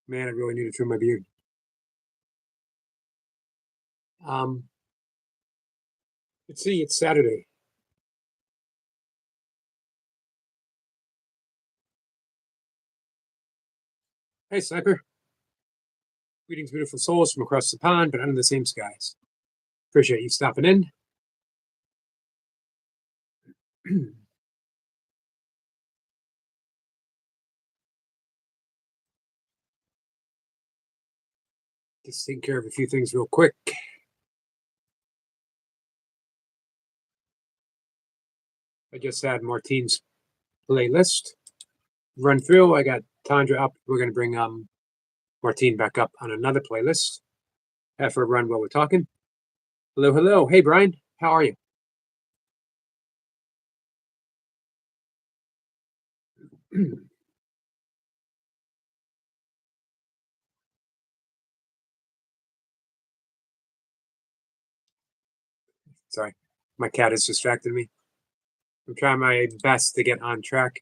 Man, I really need to trim my beard. Um, let's see, it's Saturday. Hey, Sniper. Greetings, beautiful souls from across the pond, but under the same skies. Appreciate you stopping in. Just taking care of a few things real quick. I just had Martine's playlist run through. I got Tandra up. We're going to bring Martine back up on another playlist. Have her run while we're talking. Hello, hello. Hey, Brian. How are you? Sorry, my cat has distracted me. I'm trying my best to get on track.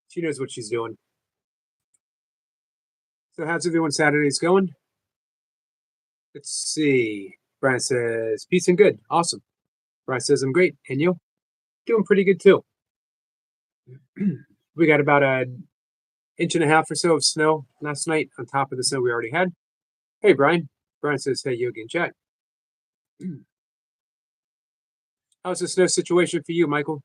She knows what she's doing. So, how's everyone Saturdays going? Let's see. Brian says, peace and good. Awesome. Brian says, I'm great. And you? Doing pretty good too. We got about an inch and a half or so of snow last night on top of the snow we already had. Hey, Brian. Brian says, hey, Yogi and chat. How's the snow situation for you, Michael?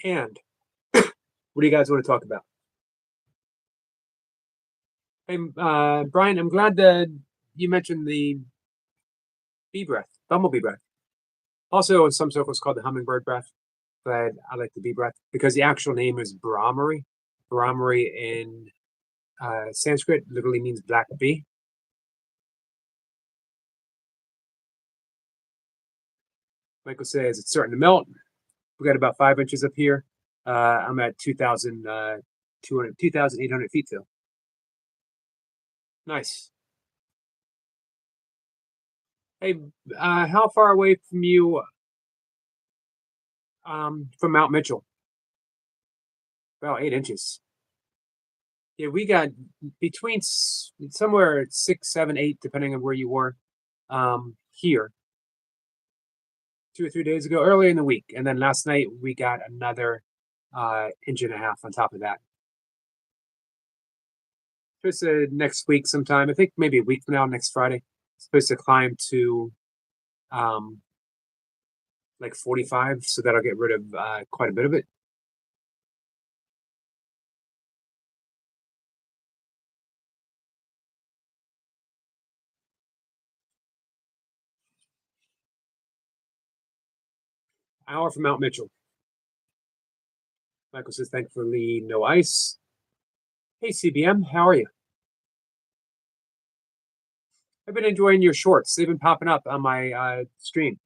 And what do you guys want to talk about? Hey, Brian, I'm glad that you mentioned the bee breath, bumblebee breath. Also, in some circles, called the hummingbird breath. But I like the bee breath because the actual name is Brahmari. Brahmari in Sanskrit literally means black bee. Michael says it's starting to melt. We got about 5 inches up here. I'm at 2,800 feet though. Nice. Hey, how far away from you from Mount Mitchell? About 8 inches. Yeah, we got between somewhere 6, 7, 8, depending on where you were. Here 2 or 3 days ago, early in the week, and then last night we got another inch and a half on top of that. Just next week sometime. I think maybe a week from now, next Friday. Supposed to climb to um, like 45, so that'll get rid of quite a bit of it. Hour from Mount Mitchell. Michael says, thankfully, no ice. Hey, CBM, how are you? I've been enjoying your shorts. They've been popping up on my stream,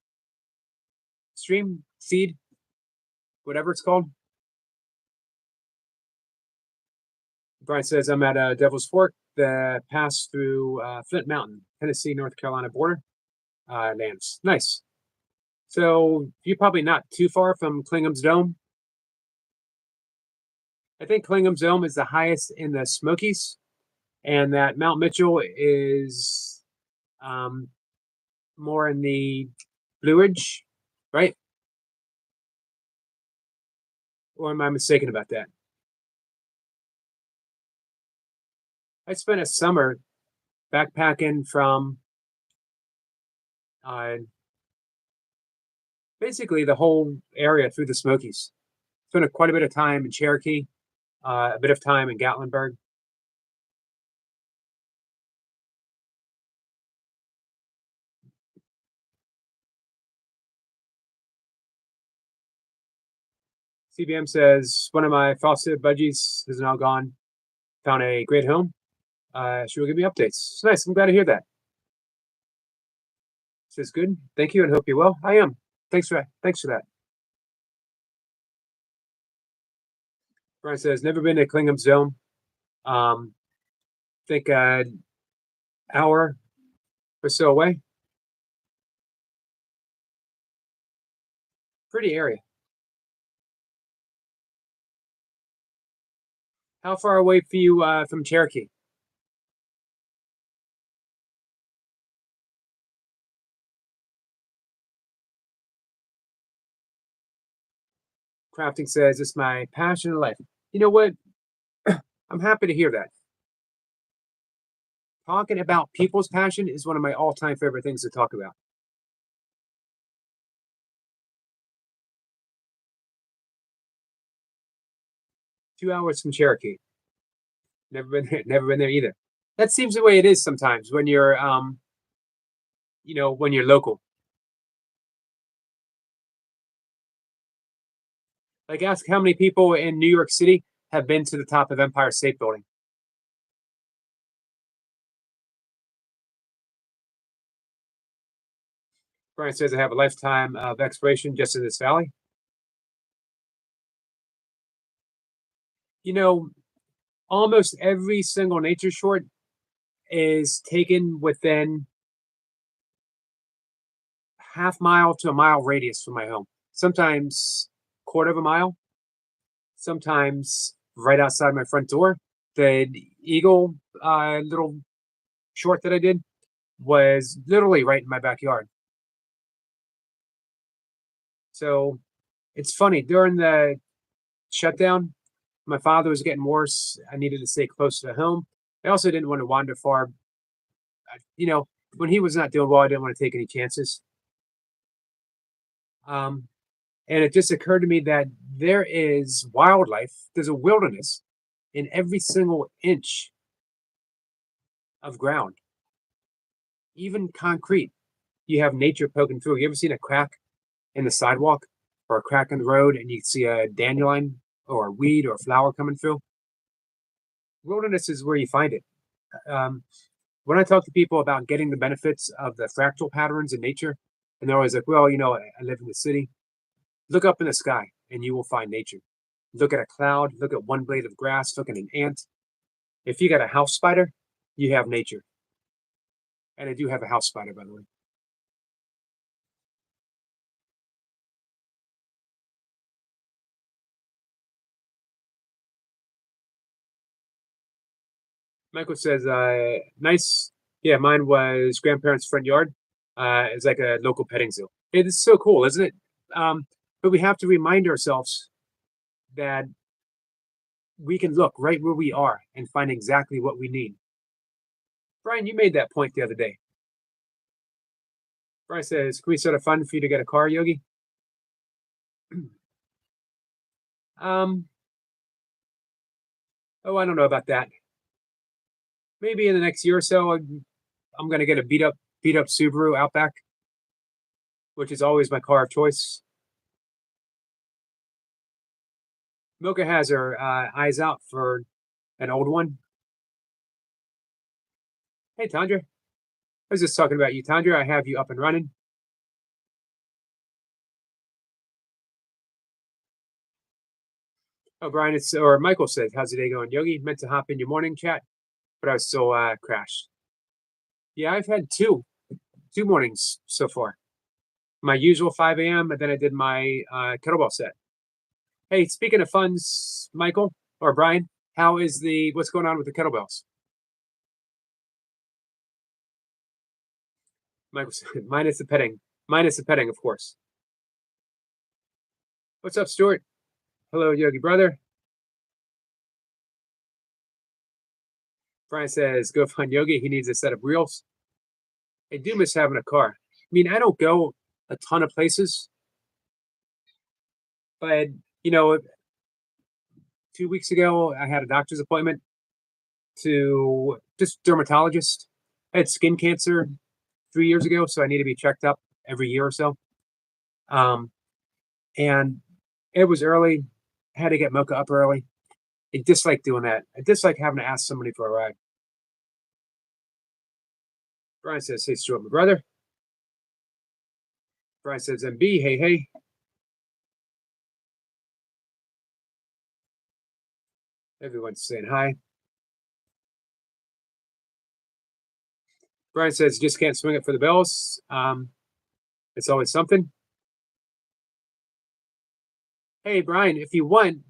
feed, whatever it's called. Brian says, I'm at Devil's Fork, the pass through Flint Mountain, Tennessee, North Carolina border. Lands. Nice. So you're probably not too far from Klingham's Dome. I think Klingham's Dome is the highest in the Smokies, and that Mount Mitchell is more in the Blue Ridge, right? Or am I mistaken about that? I spent a summer backpacking from uh, basically the whole area through the Smokies. Spent quite a bit of time in Cherokee, a bit of time in Gatlinburg. CBM says one of my foster budgies is now gone. Found a great home. She will give me updates. It's nice. I'm glad to hear that. Says good. Thank you and hope you're well. I am. Thanks for that. Thanks for that. Brian says never been to Klingham's Dome. Think hour or so away. Pretty area. How far away for you from Cherokee? Crafting says it's my passion in life. You know what? I'm happy to hear that. Talking about people's passion is one of my all-time favorite things to talk about. 2 hours from Cherokee. Never been there, never been there either. That seems the way it is sometimes when you're when you're local. Like ask how many people in New York City have been to the top of Empire State Building. Brian says I have a lifetime of exploration just in this valley. You know, almost every single nature short is taken within half mile to a mile radius from my home. Sometimes quarter of a mile, sometimes right outside my front door. The Eagle little short that I did was literally right in my backyard. So it's funny during the shutdown, my father was getting worse. I needed to stay close to home. I also didn't want to wander far. You know, when he was not doing well, I didn't want to take any chances. Um, and it just occurred to me that there is wildlife, there's a wilderness in every single inch of ground, even concrete. You have nature poking through. You ever seen a crack in the sidewalk or a crack in the road and you see a dandelion or a weed or a flower coming through? Wilderness is where you find it. Um, when I talk to people about getting the benefits of the fractal patterns in nature, and they're always like, well, I live in the city. Look up in the sky and you will find nature. Look at a cloud, look at one blade of grass, look at an ant. If you got a house spider, you have nature. And I do have a house spider, by the way. Michael says, nice. Yeah, mine was grandparents' front yard. It's like a local petting zoo. It is so cool, isn't it? But we have to remind ourselves that we can look right where we are and find exactly what we need. Brian, you made that point the other day. Brian says, can we set a fund for you to get a car, Yogi? um, oh, I don't know about that. Maybe in the next year or so, I'm going to get a beat up Subaru Outback, which is always my car of choice. Mocha has her eyes out for an old one. Hey, Tandra. I was just talking about you, Tandra. I have you up and running. Oh, Brian, or Michael says, how's the day going? Yogi, meant to hop in your morning chat, but I was still crashed. Yeah, I've had two mornings so far. My usual 5 a.m. and then I did my kettlebell set. Hey, speaking of funds, Michael or Brian, what's going on with the kettlebells? Michael said, minus the petting, of course. What's up, Stuart? Hello, Yogi brother. Brian says, go find Yogi. He needs a set of wheels. I do miss having a car. I mean, I don't go a ton of places, but you know, 2 weeks ago I had a doctor's appointment to just dermatologist. I had skin cancer 3 years ago, so I need to be checked up every year or so. Um, and it was early. I had to get Mocha up early. I dislike doing that. I dislike having to ask somebody for a ride. Brian says, hey, Stuart, my brother. Brian says, MB, hey, hey. Everyone's saying hi. Brian says, just can't swing it for the bells. It's always something. Hey, Brian, if you want,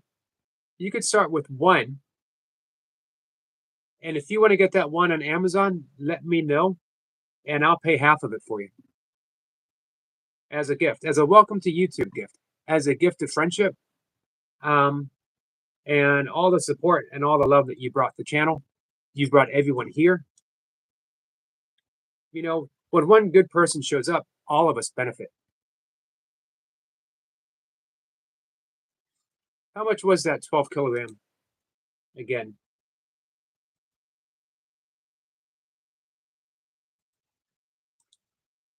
you could start with one. And if you want to get that one on Amazon, let me know and I'll pay half of it for you as a gift, as a welcome to YouTube gift, as a gift of friendship, and all the support and all the love that you brought the channel. You've brought everyone here. You know, when one good person shows up, all of us benefit. How much was that 12 kilogram again?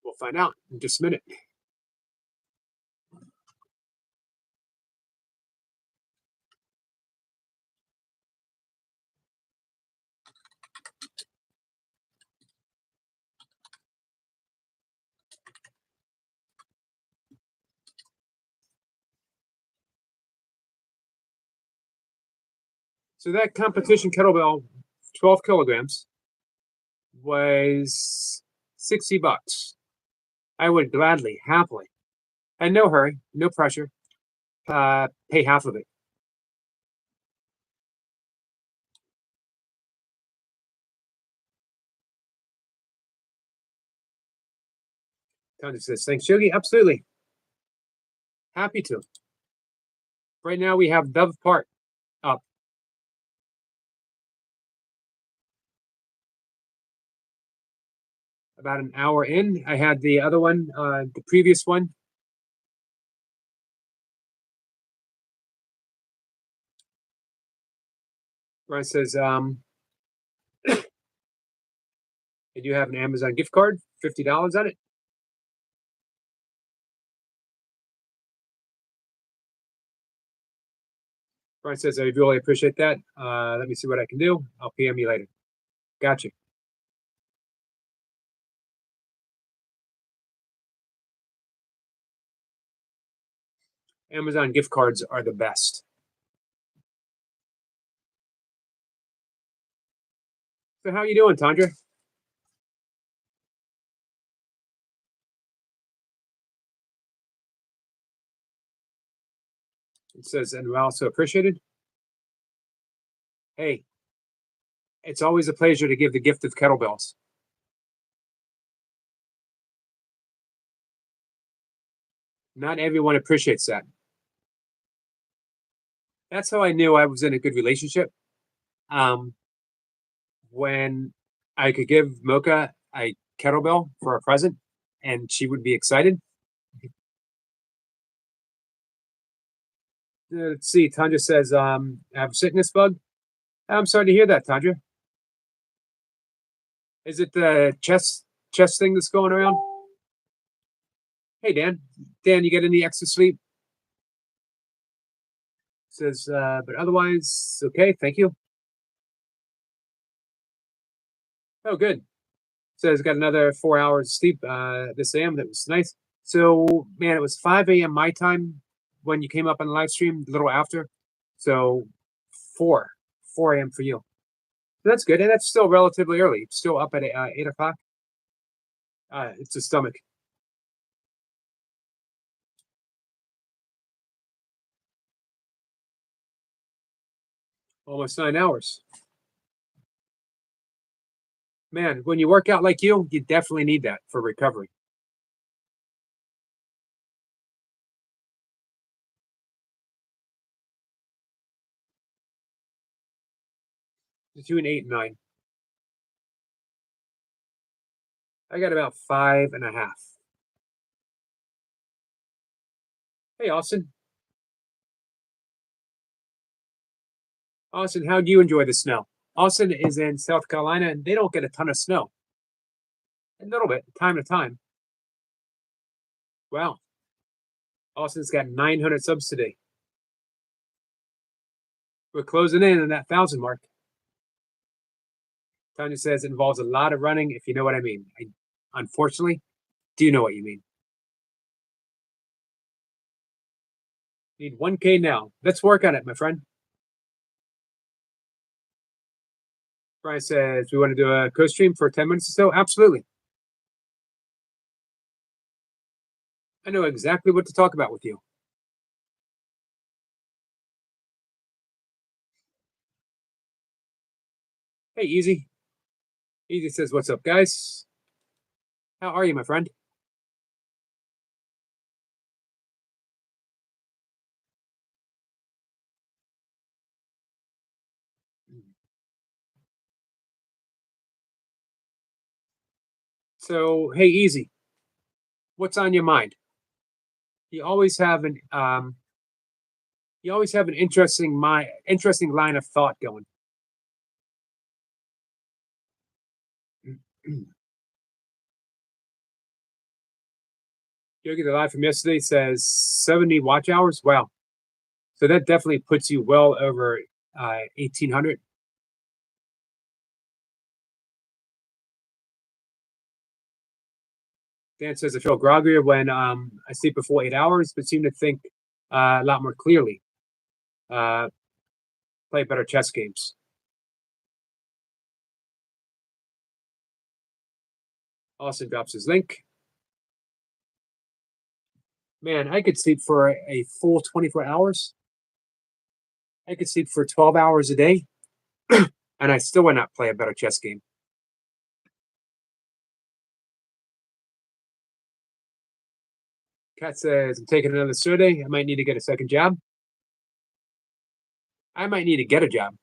We'll find out in just a minute. So that competition kettlebell, 12 kilograms, was $60. I would gladly, happily, and no hurry, no pressure, pay half of it. Tony says, thanks, Yogi. Absolutely. Happy to. Right now we have Dove Park up. About an hour in. I had the other one, the previous one. Where it says, I do have an Amazon gift card, $50 on it. Brian says, I really appreciate that. Let me see what I can do. I'll PM you later. Gotcha. Amazon gift cards are the best. So how you doing, Tandra? It says, and we also appreciated. Hey, it's always a pleasure to give the gift of kettlebells. Not everyone appreciates that. That's how I knew I was in a good relationship. When I could give Mocha a kettlebell for a present and she would be excited. Let's see. Tandra says, I have a sickness bug. I'm sorry to hear that, Tandra. Is it the chest thing that's going around? Hey, Dan. Dan, you get any extra sleep? Says, but otherwise, okay, thank you. Oh, good. Says got another 4 hours sleep this AM. That was nice. So, man, it was 5 a.m. my time when you came up on the live stream, a little after. So 4 a.m. for you. So that's good. And that's still relatively early. Still up at 8 o'clock. It's a stomach. Almost 9 hours. Man, when you work out like you definitely need that for recovery. Between 8 and 9. I got about 5.5. Hey, Austin. Austin, how do you enjoy the snow? Austin is in South Carolina, and they don't get a ton of snow. A little bit, time to time. Wow. Austin's got 900 subs today. We're closing in on that 1,000 mark. Tanya says it involves a lot of running, if you know what I mean. I unfortunately do know what you mean. Need 1K now. Let's work on it, my friend. Brian says, we want to do a co-stream for 10 minutes or so. Absolutely. I know exactly what to talk about with you. Hey, Easy. Easy says, what's up, guys? How are you, my friend? So, hey, Easy, what's on your mind? You always have an interesting line of thought going. Yogi the live from yesterday says 70 watch hours. Wow. So that definitely puts you well over 1800. Dan says I feel groggier when I sleep for full 8 hours, but seem to think a lot more clearly. Uh, Play better chess games. Austin drops his link. Man, I could sleep for a full 24 hours. I could sleep for 12 hours a day, and I still would not play a better chess game. Kat says, I'm taking another survey. I might need to get a second job. I might need to get a job.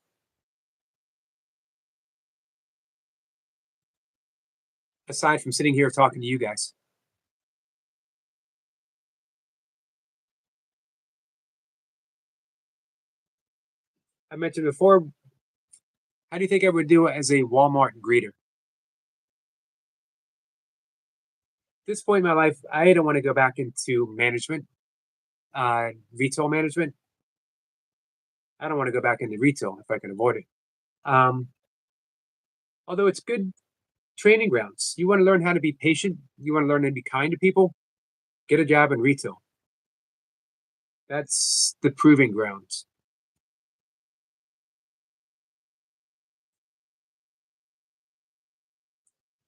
Aside from sitting here talking to you guys. I mentioned before, how do you think I would do it as a Walmart greeter? At this point in my life, I don't want to go back into management, retail management. I don't want to go back into retail if I can avoid it. Although it's good training grounds. You want to learn how to be patient. You want to learn how to be kind to people. Get a job in retail. That's the proving grounds.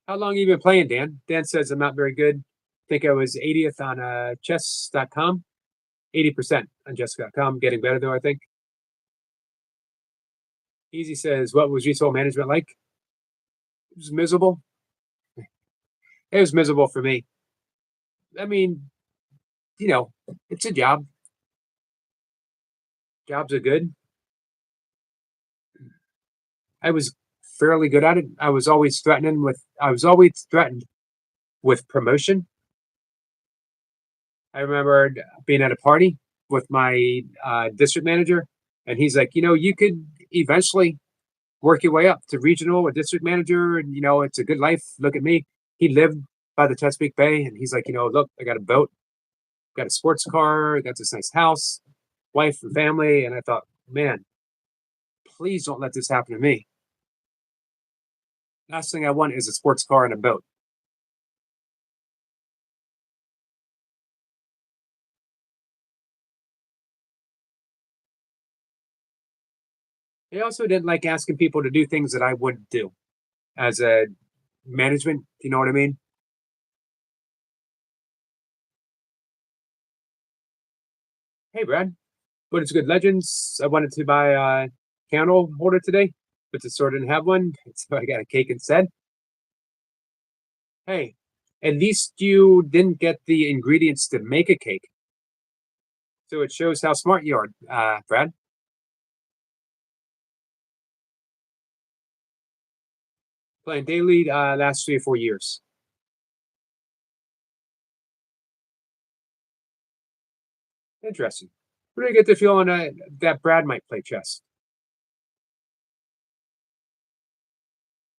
How long have you been playing, Dan? Dan says I'm not very good. I think I was 80th on chess.com, 80% on chess.com. Getting better though, I think. Easy says, what was retail management like? It was miserable. It was miserable for me. I mean, it's a job. Jobs are good. I was fairly good at it. I was always threatened with promotion. I remember being at a party with my district manager, and he's like, you could eventually work your way up to regional or district manager, and it's a good life. Look at me. He lived by the Chesapeake Bay, and he's like, look, I got a boat, got a sports car, got this nice house, wife and family, and I thought, man, please don't let this happen to me. Last thing I want is a sports car and a boat. I also didn't like asking people to do things that I wouldn't do as a management. You know what I mean? Hey, Brad. But it's good legends. I wanted to buy a candle holder today, but the store didn't have one, so I got a cake instead. Hey, at least you didn't get the ingredients to make a cake. So it shows how smart you are, Brad. Playing daily last 3 or 4 years. Interesting. Where do you get the feeling that Brad might play chess?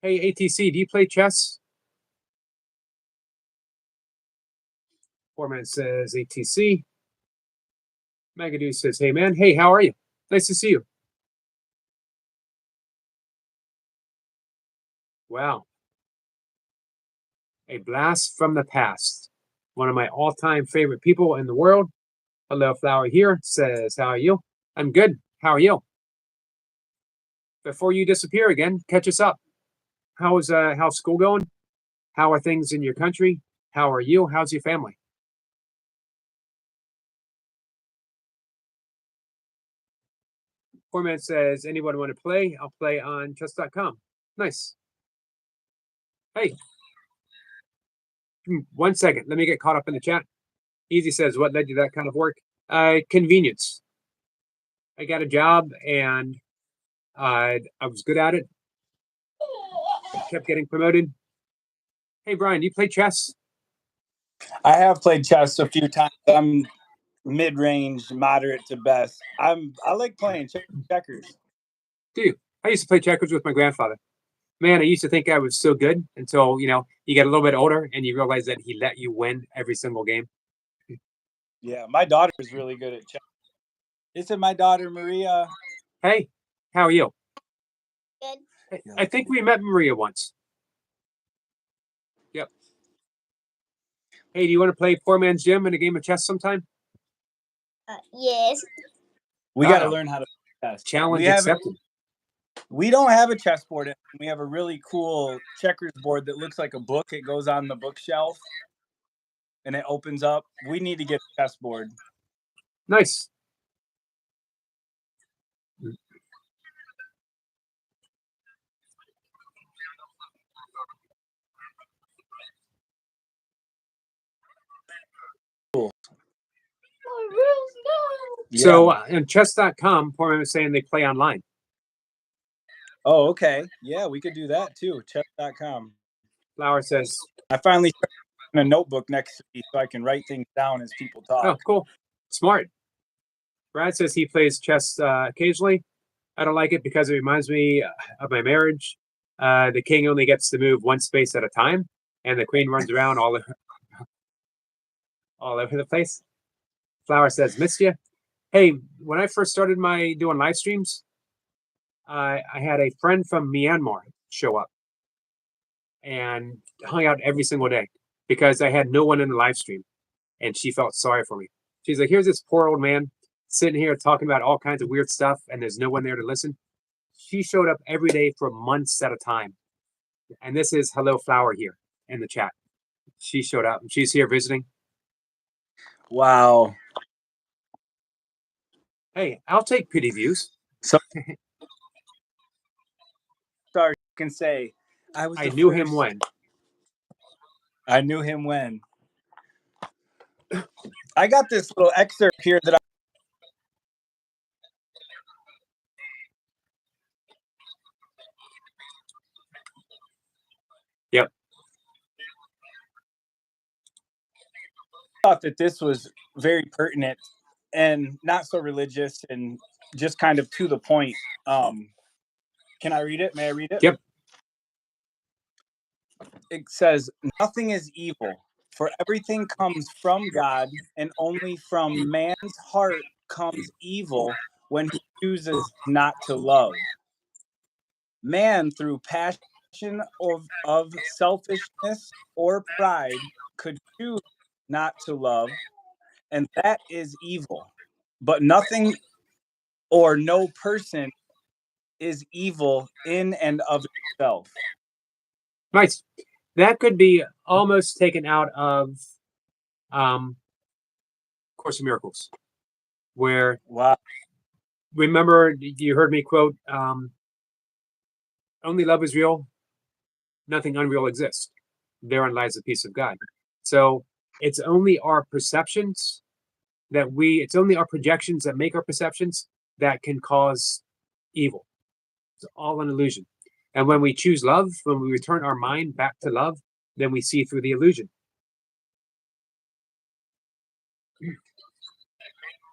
Hey, ATC, do you play chess? Foreman says ATC. Magadoo says, hey, man. Hey, how are you? Nice to see you. Wow. A blast from the past. One of my all-time favorite people in the world. Hello, Flower here says, how are you? I'm good. How are you? Before you disappear again, catch us up. how's school going? How are things in your country? How are you? How's your family? Format says, anyone want to play? I'll play on chess.com. Nice. Hey, 1 second. Let me get caught up in the chat. Easy says, what led to that kind of work? Convenience. I got a job and I was good at it. Kept getting promoted. Hey, Brian, you play chess? I have played chess a few times. I'm mid-range, moderate to best. I like playing checkers. Do you? I used to play checkers with my grandfather. Man, I used to think I was so good until, you get a little bit older and you realize that he let you win every single game. Yeah, my daughter is really good at chess. This is my daughter, Maria. Hey, how are you? Good. Hey, I think we met Maria once. Yep. Hey, do you want to play Poor Man's Gym in a game of chess sometime? Yes. We got to learn how to play chess. Challenge accepted. We don't have a chessboard. We have a really cool checkers board that looks like a book. It goes on the bookshelf and it opens up. We need to get a chessboard. Nice. Cool. So on chess.com, Poor Man was saying they play online. Oh, okay. Yeah, we could do that too. Chess.com. Flower says, I finally started a notebook next to me so I can write things down as people talk. oh, cool. Smart. Brad says he plays chess occasionally. I don't like it because it reminds me of my marriage. The king only gets to move one space at a time, and the queen runs around all over the place. Flower says, missed you. Hey, when I first started doing live streams, I had a friend from Myanmar show up and hung out every single day because I had no one in the live stream, and she felt sorry for me. She's like, here's this poor old man sitting here talking about all kinds of weird stuff, and there's no one there to listen. She showed up every day for months at a time. And this is Hello Flower here in the chat. She showed up and she's here visiting. Wow. Hey, I'll take pity views. So sorry, you can say I knew him when. I knew him when. I got this little excerpt here that Yep. I thought that this was very pertinent and not so religious and just kind of to the point. Can I read it? May I read it? Yep. It says, nothing is evil, for everything comes from God, and only from man's heart comes evil when he chooses not to love. Man, through passion of selfishness or pride, could choose not to love, and that is evil. But nothing or no person is evil in and of itself. Nice. That could be almost taken out of Course in Miracles, where remember you heard me quote, only love is real, nothing unreal exists. Therein lies the peace of God. So it's only our perceptions it's only our projections that make our perceptions that can cause evil. It's all an illusion. And when we choose love, when we return our mind back to love, then we see through the illusion.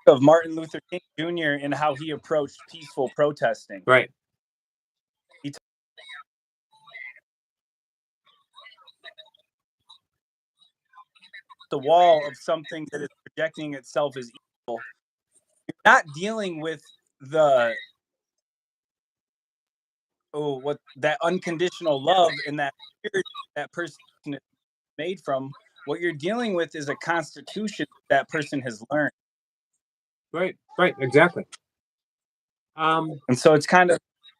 Of Martin Luther King Jr. and how he approached peaceful protesting. Right. The wall of something that is projecting itself as evil. You're not dealing with what that unconditional love and that spirit that person is made from. What you're dealing with is a constitution that person has learned. Right, exactly. And so it's kind of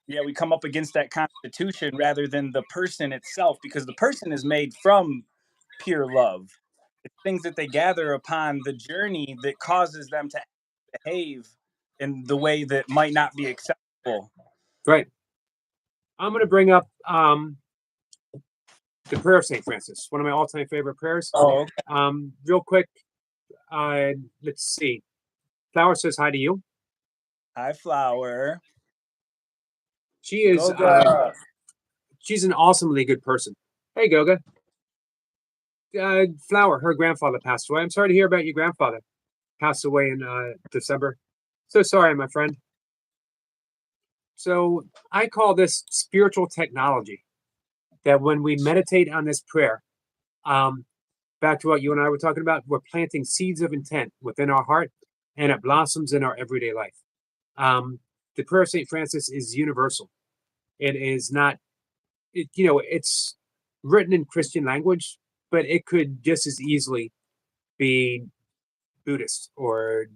we come up against that constitution rather than the person itself, because the person is made from pure love. It's things that they gather upon the journey that causes them to behave in the way that might not be acceptable. Right. I'm going to bring up the prayer of St. Francis, one of my all-time favorite prayers. Oh, Real quick, let's see. Flower says hi to you. hi, Flower. She is Goga. she's an awesomely good person. Hey, Goga. Flower, her grandfather passed away. I'm sorry to hear about your grandfather. Passed away in December. So sorry, my friend. So I call this spiritual technology. That when we meditate on this prayer, back to what you and I were talking about, we're planting seeds of intent within our heart, and it blossoms in our everyday life. The prayer of St. Francis is universal. It is not, it's written in Christian language, but it could just as easily be Buddhist or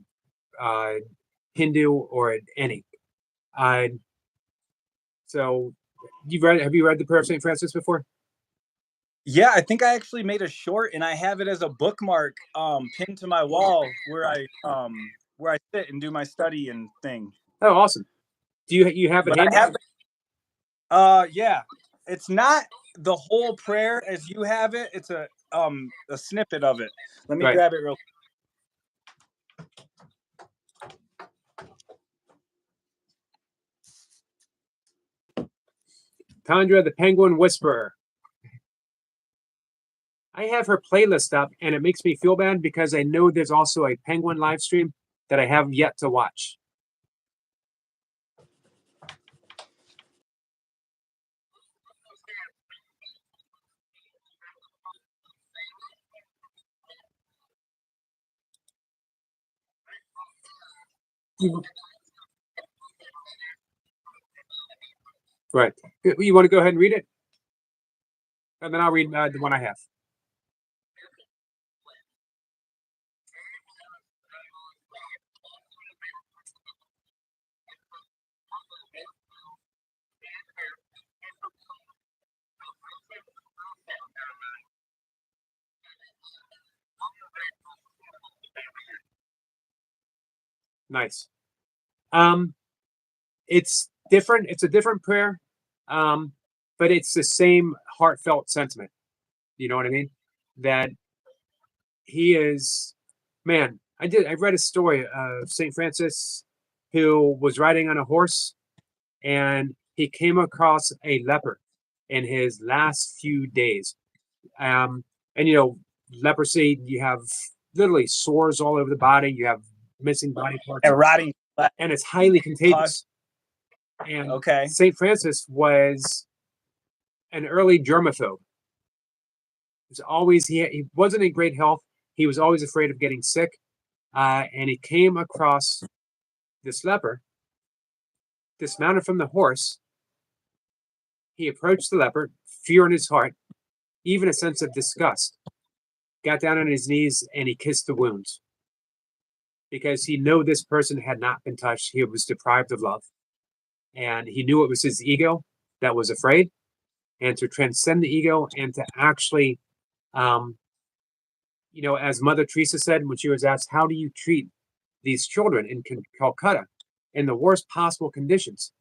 Hindu or any. So have you read the prayer of St. Francis before? Yeah, I think I actually made a short, and I have it as a bookmark pinned to my wall where I sit and do my study and thing. Oh, awesome. Do you have it But I handy? have yeah. It's not the whole prayer as you have it. It's a snippet of it. Let me Right. grab it real Tandra, the Penguin Whisperer. I have her playlist up, and it makes me feel bad because I know there's also a Penguin live stream that I have yet to watch. Right. You want to go ahead and read it? And then I'll read the one I have. Nice. It's different. It's a different prayer, but it's the same heartfelt sentiment. You know what I mean? That he is, man. I read a story of Saint Francis, who was riding on a horse, and he came across a leper in his last few days. And leprosy, you have literally sores all over the body. You have missing body parts, and rotting. and it's highly contagious. And Okay. St. Francis was an early germaphobe. He wasn't in great health. He was always afraid of getting sick. And he came across this leper, dismounted from the horse. He approached the leper, fear in his heart, even a sense of disgust. Got down on his knees and he kissed the wounds. Because he knew this person had not been touched. He was deprived of love. And he knew it was his ego that was afraid. And to transcend the ego and to actually, as Mother Teresa said when she was asked, how do you treat these children in Calcutta in the worst possible conditions?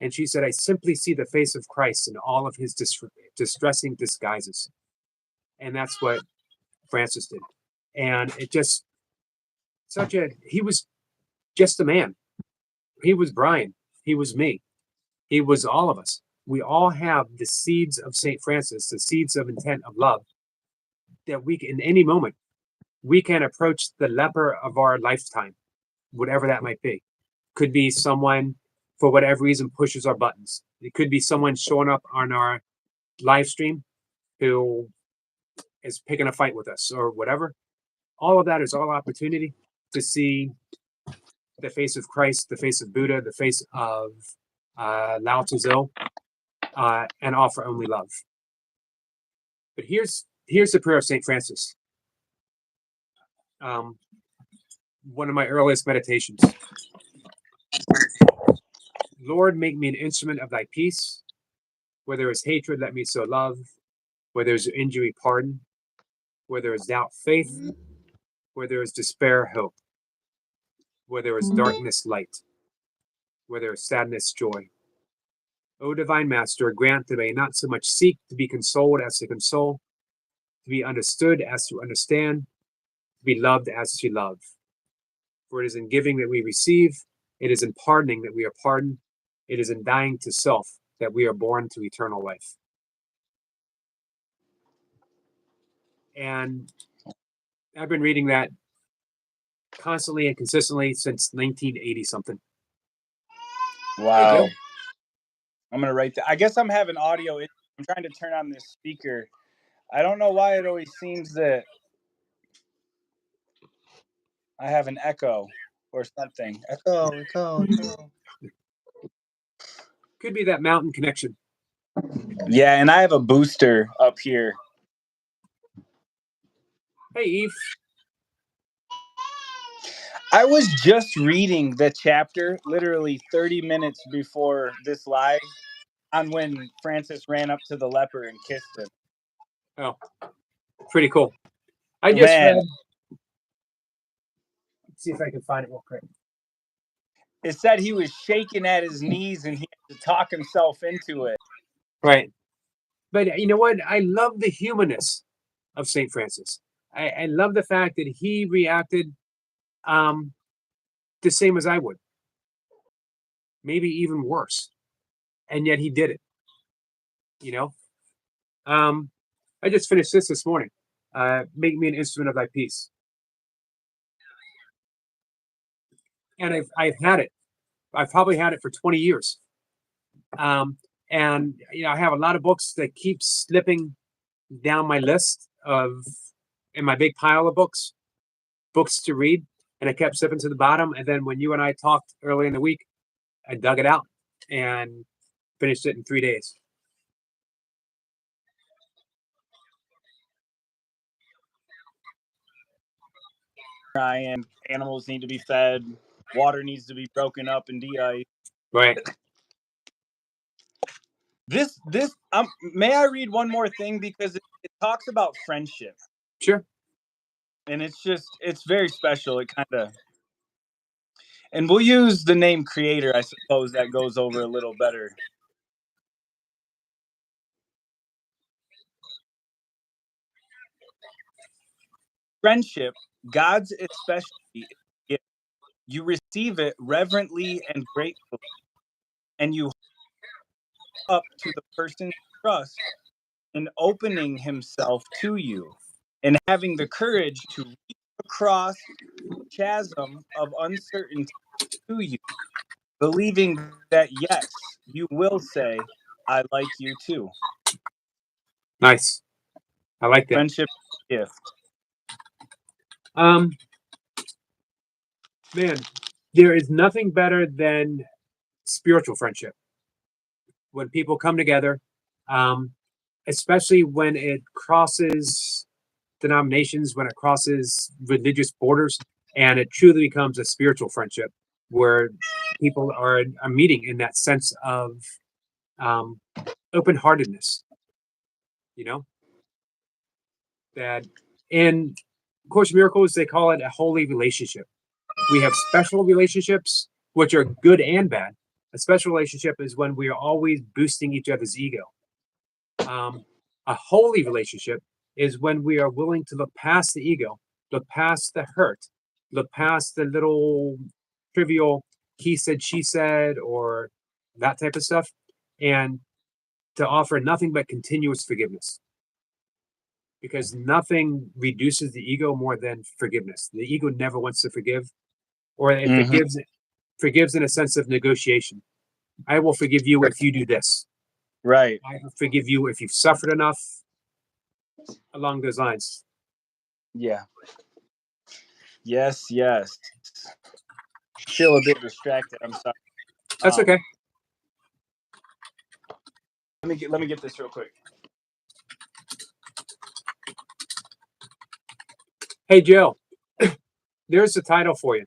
And she said, I simply see the face of Christ in all of his distressing disguises. And that's what Francis did. And it just, he was just a man. He was Brian. He was me. He was all of us. We all have the seeds of St. Francis, the seeds of intent of love, that we can, in any moment, we can approach the leper of our lifetime, whatever that might be. Could be someone, for whatever reason, pushes our buttons. It could be someone showing up on our live stream who is picking a fight with us or whatever. All of that is all opportunity to see the face of Christ, the face of Buddha, the face of Lao Tzu, and offer only love. But here's the prayer of St. Francis. One of my earliest meditations. Lord, make me an instrument of thy peace. Where there is hatred, let me sow love. Where there is injury, pardon. Where there is doubt, faith. Where there is despair, hope. Where there is darkness, light. Where there is sadness, joy. O divine Master, grant that I not so much seek to be consoled as to console, to be understood as to understand, to be loved as to love. For it is in giving that we receive, it is in pardoning that we are pardoned, it is in dying to self that we are born to eternal life. And I've been reading that constantly and consistently since 1980 something. Wow. Joe? I'm gonna write that. I guess I'm having audio. I'm trying to turn on this speaker. I don't know why it always seems that I have an echo or something. Echo. Could be that mountain connection. Yeah, and I have a booster up here. Hey, Eve. I was just reading the chapter literally 30 minutes before this live on when Francis ran up to the leper and kissed him. Oh, pretty cool. I just read. Let's see if I can find it real quick. It said he was shaking at his knees and he had to talk himself into it. Right. But you know what? I love the humanness of St. Francis. I love the fact that he reacted the same as I would. Maybe even worse. And yet he did it. You know? I just finished this morning. Make me an instrument of thy peace. And I've had it. I've probably had it for 20 years. And you know, I have a lot of books that keep slipping down my list in my big pile of books to read, and I kept slipping to the bottom. And then when you and I talked early in the week, I dug it out and finished it in 3 days. Crying, animals need to be fed, water needs to be broken up and de-iced. Right. This may I read one more thing because it talks about friendship. Sure. And it's very special. It kind of, and we'll use the name creator. I suppose that goes over a little better. Friendship, God's especially gift. You receive it reverently and gratefully, and you up to the person's trust in opening himself to you and having the courage to reach across the chasm of uncertainty to you, believing that yes, you will say, I like you too. Nice. I like that. Friendship gift. Man, there is nothing better than spiritual friendship. When people come together, especially when it crosses denominations, when it crosses religious borders, and it truly becomes a spiritual friendship where people are meeting in that sense of open-heartedness. You know, that in Course in Miracles they call it a holy relationship. We have special relationships, which are good and bad. A special relationship is when we are always boosting each other's ego. A holy relationship is when we are willing to look past the ego, look past the hurt, look past the little trivial he said, she said, or that type of stuff, and to offer nothing but continuous forgiveness. Because nothing reduces the ego more than forgiveness. The ego never wants to forgive, or it forgives in a sense of negotiation. I will forgive you if you do this. Right. I will forgive you if you've suffered enough, along those lines. Yeah. Yes. Feel a bit distracted. I'm sorry. That's okay. Let me get this real quick. Hey, Joe, there's the title for you.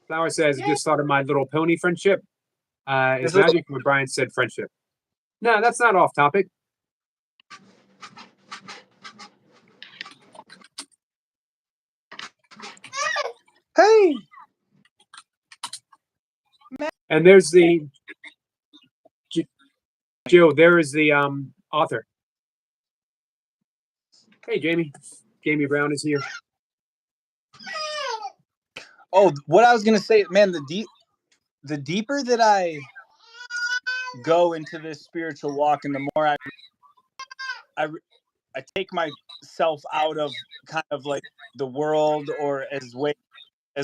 Flower says, just thought of My Little Pony friendship. Is This little- magic when Brian said friendship. No, that's not off topic. Hey, And there's the Joe. There is the author. Hey, Jamie. Jamie Brown is here. oh, what I was gonna say, man, the deeper that I go into this spiritual walk, and the more I take myself out of kind of like the world or as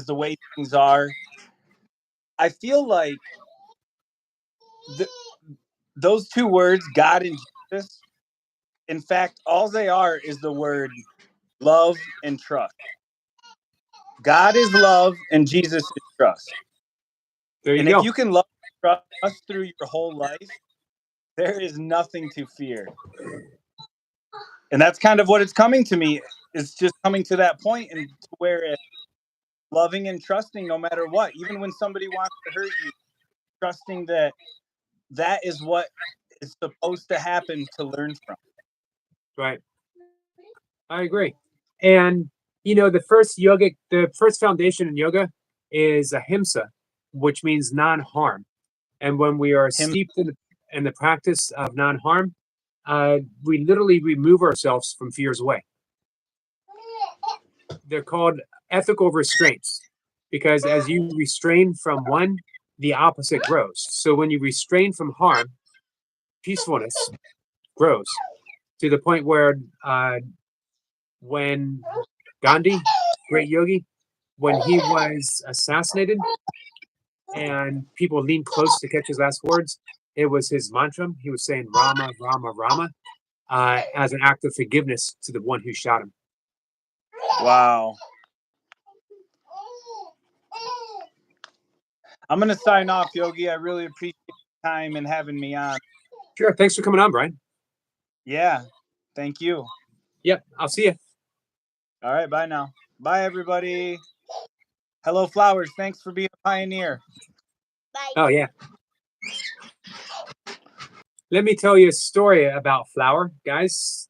the way things are, I feel like those two words, God and Jesus, in fact, all they are is the word love and trust. God is love and Jesus is trust. There you And go. if you can love and trust through your whole life, there is nothing to fear. And that's kind of what it's coming to me. It's just coming to that point and to where it's loving and trusting no matter what. Even when somebody wants to hurt you, trusting that that is what is supposed to happen to learn from. Right. I agree. And the first foundation in yoga is ahimsa, which means non-harm. And when we are steeped in the practice of non-harm, we literally remove ourselves from fear's way. They're called ethical restraints because as you restrain from one, the opposite grows. So when you restrain from harm, peacefulness grows to the point where when Gandhi, great yogi, when he was assassinated and people leaned close to catch his last words, it was his mantra. He was saying Rama, Rama, Rama, as an act of forgiveness to the one who shot him. Wow. I'm going to sign off, Yogi. I really appreciate your time and having me on. Sure. Thanks for coming on, Brian. Yeah. Thank you. Yep. I'll see you. All right. Bye now. Bye, everybody. Hello, Flowers. Thanks for being a pioneer. Bye. Oh, yeah. Let me tell you a story about Flower, guys.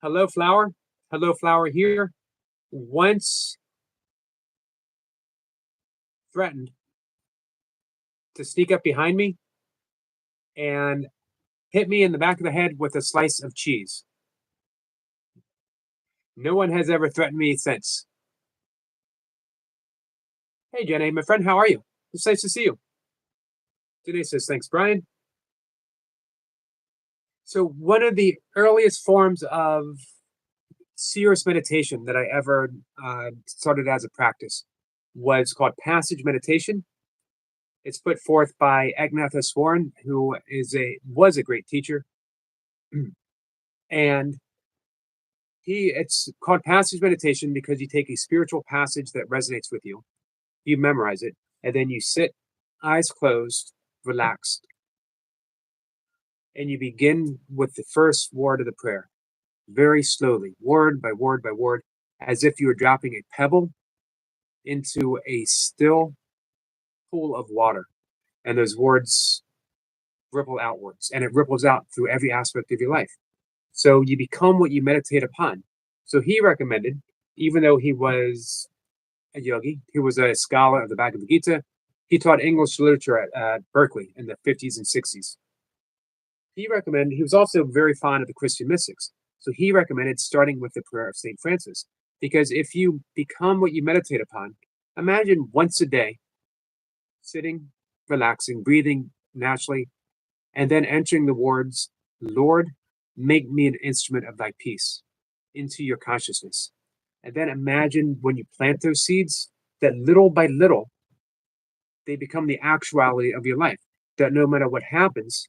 Hello, Flower. Hello, Flower here. Once threatened to sneak up behind me and hit me in the back of the head with a slice of cheese. No one has ever threatened me since. Hey, Jenny, my friend, how are you? It's nice to see you. Jenny says, thanks, Brian. So one of the earliest forms of serious meditation that I ever started as a practice was called passage meditation. It's put forth by Eknathaswaran, who was a great teacher. And it's called passage meditation because you take a spiritual passage that resonates with you, you memorize it, and then you sit, eyes closed, relaxed, and you begin with the first word of the prayer, very slowly, word by word by word, as if you were dropping a pebble into a still pool of water. And those words ripple outwards, and it ripples out through every aspect of your life. So you become what you meditate upon. So he recommended, even though he was a yogi, he was a scholar of the Bhagavad Gita, he taught English literature at Berkeley in the 50s and 60s. He was also very fond of the Christian mystics. So he recommended starting with the prayer of St. Francis. Because if you become what you meditate upon, imagine once a day, sitting, relaxing, breathing naturally, and then entering the words, Lord, make me an instrument of thy peace into your consciousness. And then imagine when you plant those seeds, that little by little, they become the actuality of your life. That no matter what happens,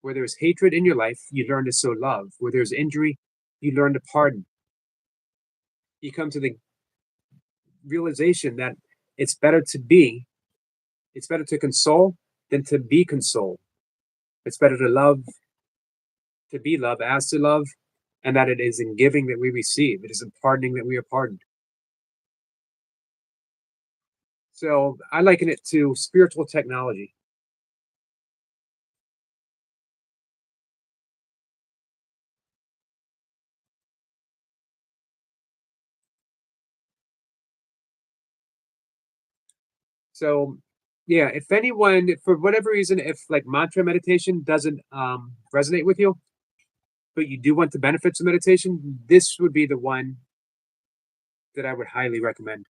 where there's hatred in your life, you learn to sow love. Where there's injury, you learn to pardon. You come to the realization that it's better to console than to be consoled. It's better to love, to be loved as to love, and that it is in giving that we receive. It is in pardoning that we are pardoned. So I liken it to spiritual technology. So yeah, if anyone, for whatever reason, if like mantra meditation doesn't resonate with you, but you do want the benefits of meditation, this would be the one that I would highly recommend,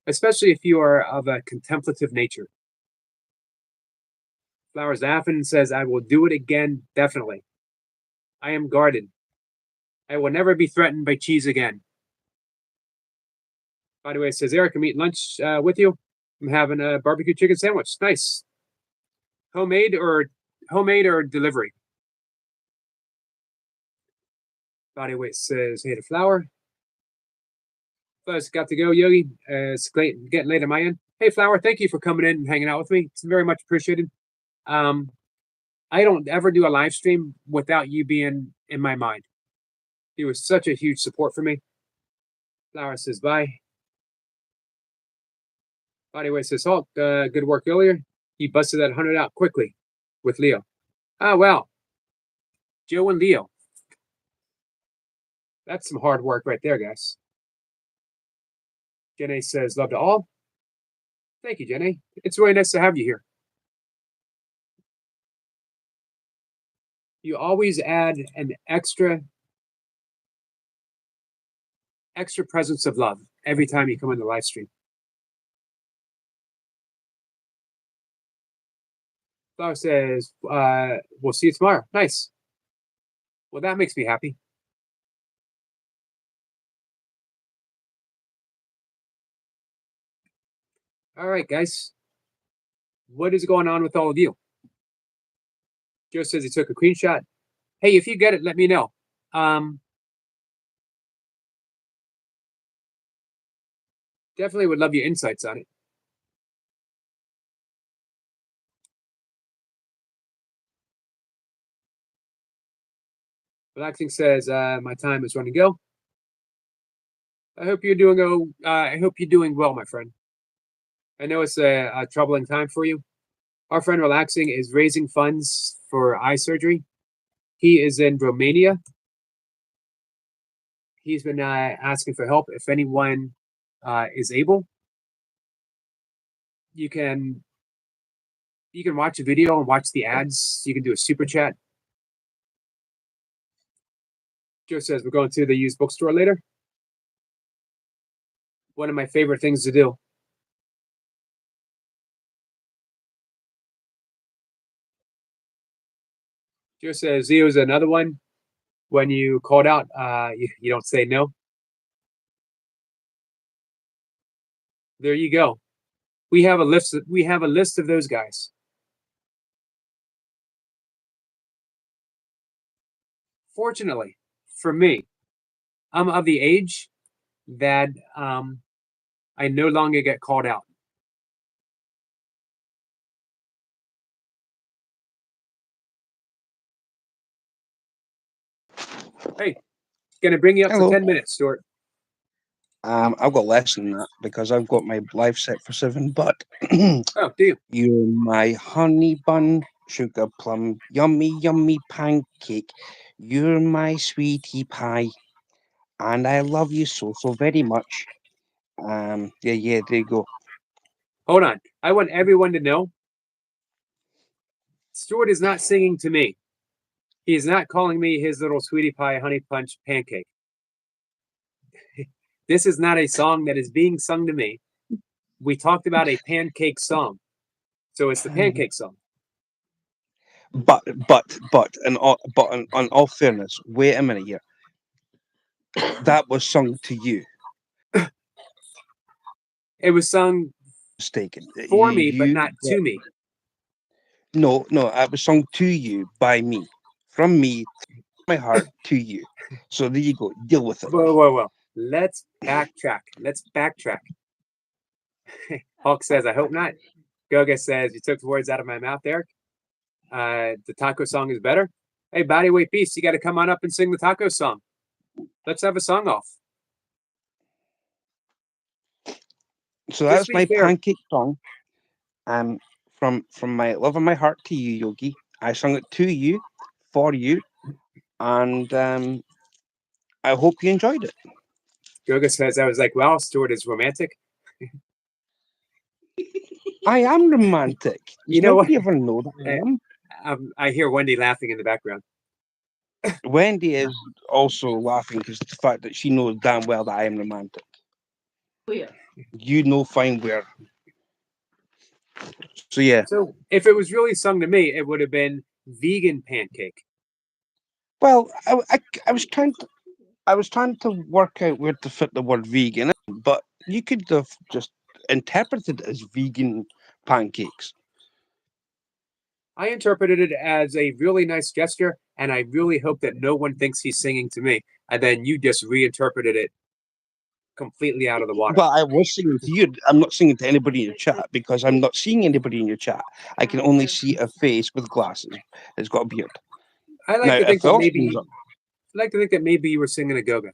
especially if you are of a contemplative nature. Flowers Affen says, I will do it again, definitely. I am guarded. I will never be threatened by cheese again. By the way, it says, Eric, I'm eating lunch with you. I'm having a barbecue chicken sandwich. Nice. Homemade or delivery? Body weight says, hey to Flower. Flowers got to go, Yogi. It's getting late on my end. Hey, Flower, thank you for coming in and hanging out with me. It's very much appreciated. I don't ever do a live stream without you being in my mind. You were such a huge support for me. Flower says, bye. Bodyweight says, Hulk, good work earlier. He busted that 100 out quickly with Leo. Oh, wow. Joe and Leo. That's some hard work right there, guys. Jenny says, love to all. Thank you, Jenny. It's really nice to have you here. You always add an extra presence of love every time you come on the live stream. Flower says, we'll see you tomorrow. Nice. Well, that makes me happy. All right, guys. What is going on with all of you? Joe says he took a screenshot. Hey, if you get it, let me know. Definitely would love your insights on it. Relaxing says, my time is running go. I hope you're doing well, my friend. I know it's a troubling time for you. Our friend Relaxing is raising funds for eye surgery. He is in Romania. He's been asking for help. If anyone is able, you can watch a video and watch the ads. You can do a super chat. Joe says we're going to the used bookstore later. One of my favorite things to do. Joe says Zeo's another one. When you called out, you don't say no. There you go. We have a list. We have a list of those guys. Fortunately for me, I'm of the age that I no longer get called out. Hey, gonna bring you up Hello. for 10 minutes, Stuart. I've got less than that because I've got my live set for 7. But Oh, do you? you're my honey bun, sugar plum, yummy, yummy pancake. You're my sweetie pie, and I love you so, so very much. Yeah, there you go. Hold on. I want everyone to know Stuart is not singing to me. He is not calling me his little sweetie pie honey punch pancake. This is not a song that is being sung to me. We talked about a pancake song. So it's the pancake song. But in all fairness, wait a minute here. That was sung to you. It was sung Mistaken. for me, but not to me. No, it was sung to you by me, from me, my heart to you. So there you go. Deal with it. Whoa. Let's backtrack. Hulk says, I hope not. Goga says, you took the words out of my mouth, Eric. The taco song is better. Hey, Bodyweight Beast, you got to come on up and sing the taco song. Let's have a song off. So Just that's be my fair. pancake song. From my love of my heart to you, Yogi. I sung it to you, for you, and I hope you enjoyed it. Goga says, I was like, wow, Stuart is romantic. I am romantic. You Does know what? nobody ever know that I Eh, am? I hear Wendy laughing in the background. Wendy is also laughing because the fact that she knows damn well that I am romantic. Where? You know fine where. So yeah. So if it was really sung to me, it would have been vegan pancake. Well, I was trying to work out where to fit the word vegan in, but you could have just interpreted it as vegan pancakes. I interpreted it as a really nice gesture, and I really hope that no one thinks he's singing to me. And then you just reinterpreted it completely out of the water. Well, I was singing to you. I'm not singing to anybody in your chat because I'm not seeing anybody in your chat. I can only see a face with glasses. It's got a beard. I like Now, to think if that Austin's maybe up, I like to think that maybe you were singing a Goga.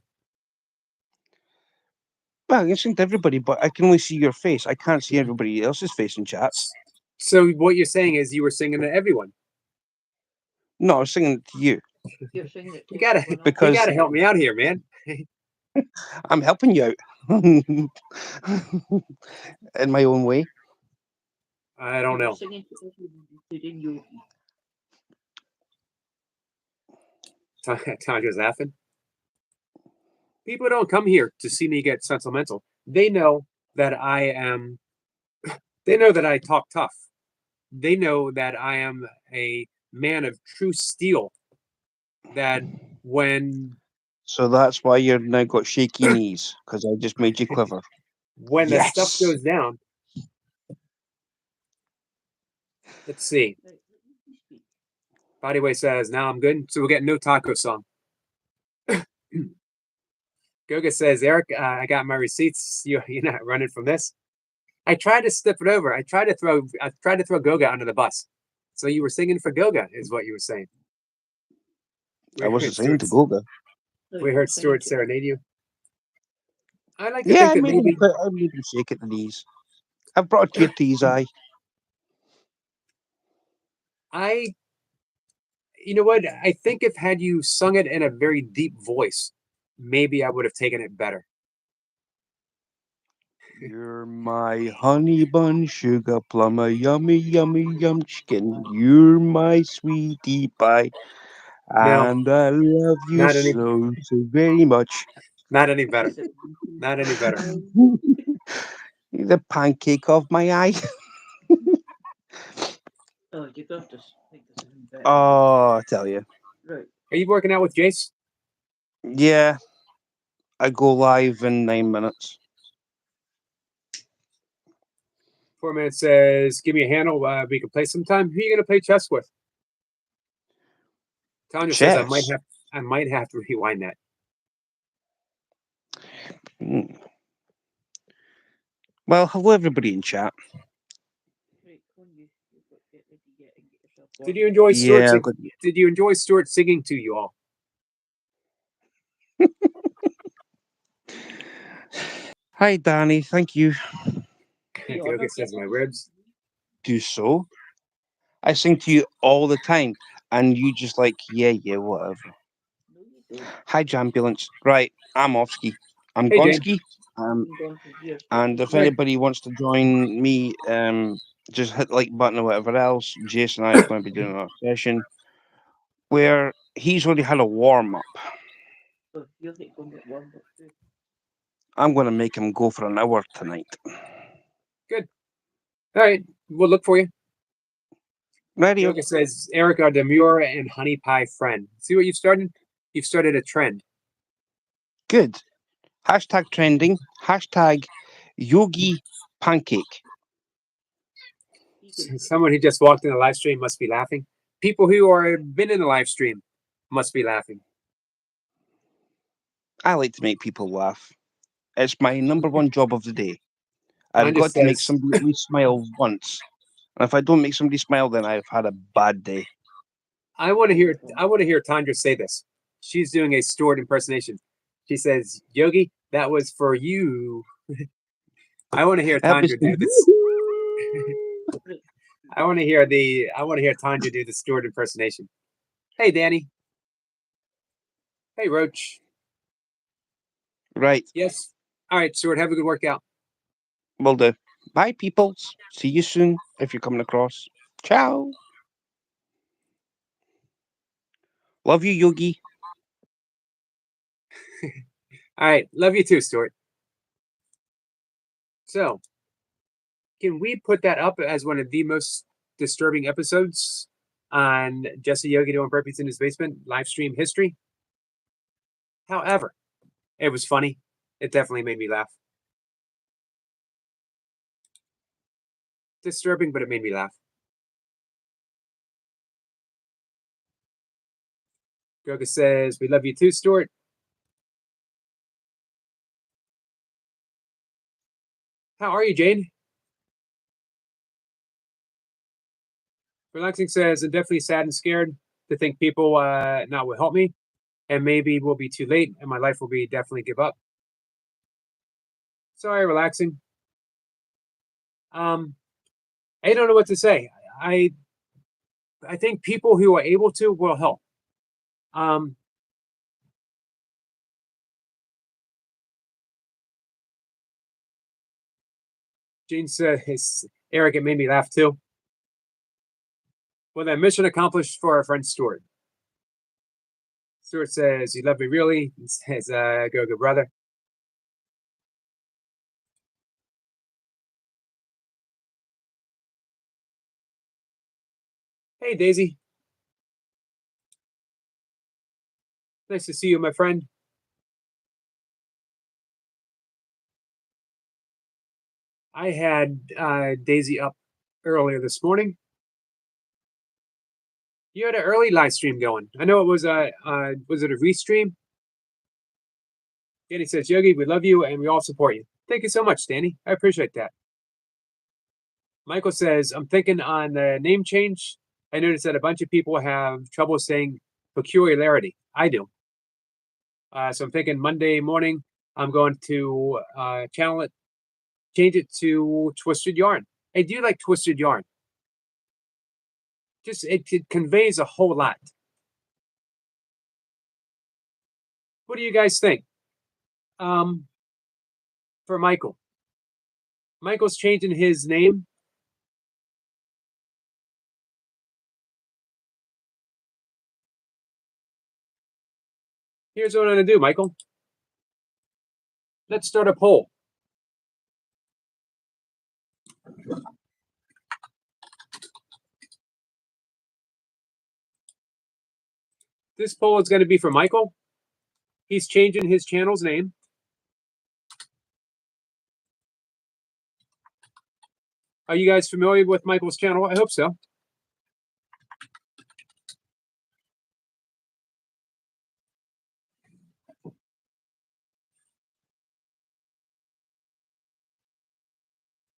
well, I can sing to everybody, but I can only see your face. I can't see everybody else's face in chat. So what you're saying is you were singing to everyone. No, I was singing to you. You're singing it to You gotta everyone else. Because- you gotta help me out here, man. I'm helping you out in my own way. I don't You were know. singing to everyone, including Yogi. Tanya's laughing. People don't come here to see me get sentimental. They know that I am. They know that I talk tough. They know that I am a man of true steel. That when So that's why you've now got shaky knees, because I just made you clever. the stuff Yes. goes down. Let's see. Right, let me speak. Bodyway says, now I'm good. So we'll get no taco song. Goga says, Eric, I got my receipts. You're not running from this. I tried to slip it over. I tried to throw Goga under the bus. So you were singing for Goga, is what you were saying. I wasn't singing to Goga. No, We you heard were singing Stuart to- serenade you. I like to Yeah, think that maybe I made him shake at the knees. I've brought a tear to his eye. you know what? I think if had you sung it in a very deep voice, maybe I would have taken it better. You're my honey bun, sugar plum, a yummy, yummy, yum chicken. You're my sweetie pie, No. and I love you Not any- so very much. Not any better. Not any better. The pancake of my eye. Oh, you got to make this even better. Oh, I tell you. Right. Are you working out with Jace? Yeah, I go live in 9 minutes. 4 minutes says, give me a handle. We can play sometime. Who are you gonna play chess with? Tanya says I Chess? might have to rewind that. Mm. Well, hello everybody in chat. Right, come on, you've got to get ready and get yourself Did warmed you up. enjoy Stuart? Yeah, I've got- Did you enjoy Stuart singing to you all? Hi, Danny. Thank you. Yeah, Goga says my ribs. Do so. I sing to you all the time, and you just like, yeah, whatever. No, you don't. Hi, Jambulance. Right, I'm off ski. I'm Hey, gone Jane. ski. I'm gone from here. And if Right. anybody wants to join me, just hit the like button or whatever else. Jason and I are going to be doing a session where he's already had a warm up. So you'll need to go and get warmed up too. I'm going to make him go for an hour tonight. All right, we'll look for you. Radio. Goga says Eric, our demure and honey pie friend. See what you've started? You've started a trend. Good. Hashtag trending. Hashtag yogi pancake. Someone who just walked in the live stream must be laughing. People who are been in the live stream must be laughing. I like to make people laugh. It's my number one job of the day. I've Mine got just to make says- somebody at least smile once. And if I don't make somebody smile, then I've had a bad day. I want to hear Tandra say this. She's doing a Stuart impersonation. She says, Yogi, that was for you. I want to hear That was Tanja do this. I want to hear Tanja do the Stuart impersonation. Hey, Danny. Hey, Roach. right. Yes. All right, Stuart. Have a good workout. Will do. Bye, peoples. See you soon if you're coming across. Ciao. Love you, Yogi. All right. Love you too, Stuart. So, can we put that up as one of the most disturbing episodes on Jesse Yogi doing burpees in his basement live stream history? However, it was funny. It definitely made me laugh. Disturbing, but it made me laugh. Goga says, we love you too, Stuart. How are you, Jane? Relaxing says, I'm definitely sad and scared to think people not will help me, and maybe we'll be too late, and my life will be definitely give up. Sorry, relaxing. I don't know what to say. I think people who are able to will help. Gene says, Eric, it made me laugh too. Well, then, mission accomplished for our friend Stuart. Stuart says, you love me really? He says, go, good brother. Hey, Daisy. Nice to see you, my friend. I had Daisy up earlier this morning. You had an early live stream going. I know it was was it a restream? Danny says, Yogi, we love you and we all support you. Thank you so much, Danny. I appreciate that. Michael says, I'm thinking on the name change. I noticed that a bunch of people have trouble saying peculiarity. I do. So I'm thinking Monday morning, I'm going to channel it, change it to Twisted Yarn. I do like Twisted Yarn. Just it conveys a whole lot. What do you guys think? For Michael. Michael's changing his name. Here's what I'm going to do, Michael. Let's start a poll. This poll is going to be for Michael. He's changing his channel's name. Are you guys familiar with Michael's channel? I hope so.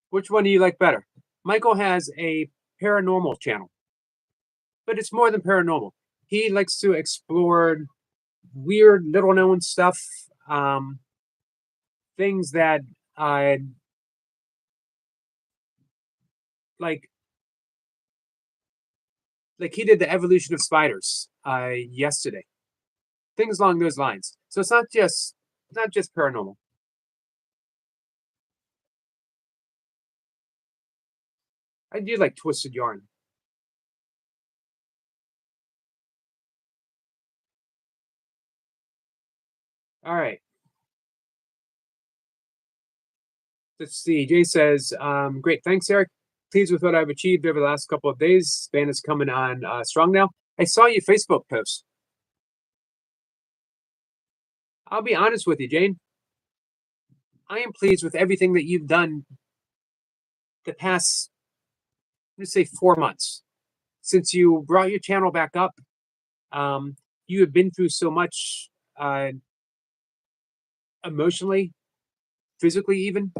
Which one do you like better? Michael has a paranormal channel, but it's more than paranormal. He likes to explore weird, little known stuff, things that like he did the evolution of spiders yesterday. Things along those lines. So it's not just paranormal. I do like Twisted Yarn. All right. Let's see. Jay says, great. Thanks, Eric. Pleased with what I've achieved over the last couple of days. Span is coming on strong now. I saw your Facebook post. I'll be honest with you, Jane. I am pleased with everything that you've done the past, let's say, 4 months. Since you brought your channel back up, you have been through so much emotionally, physically even.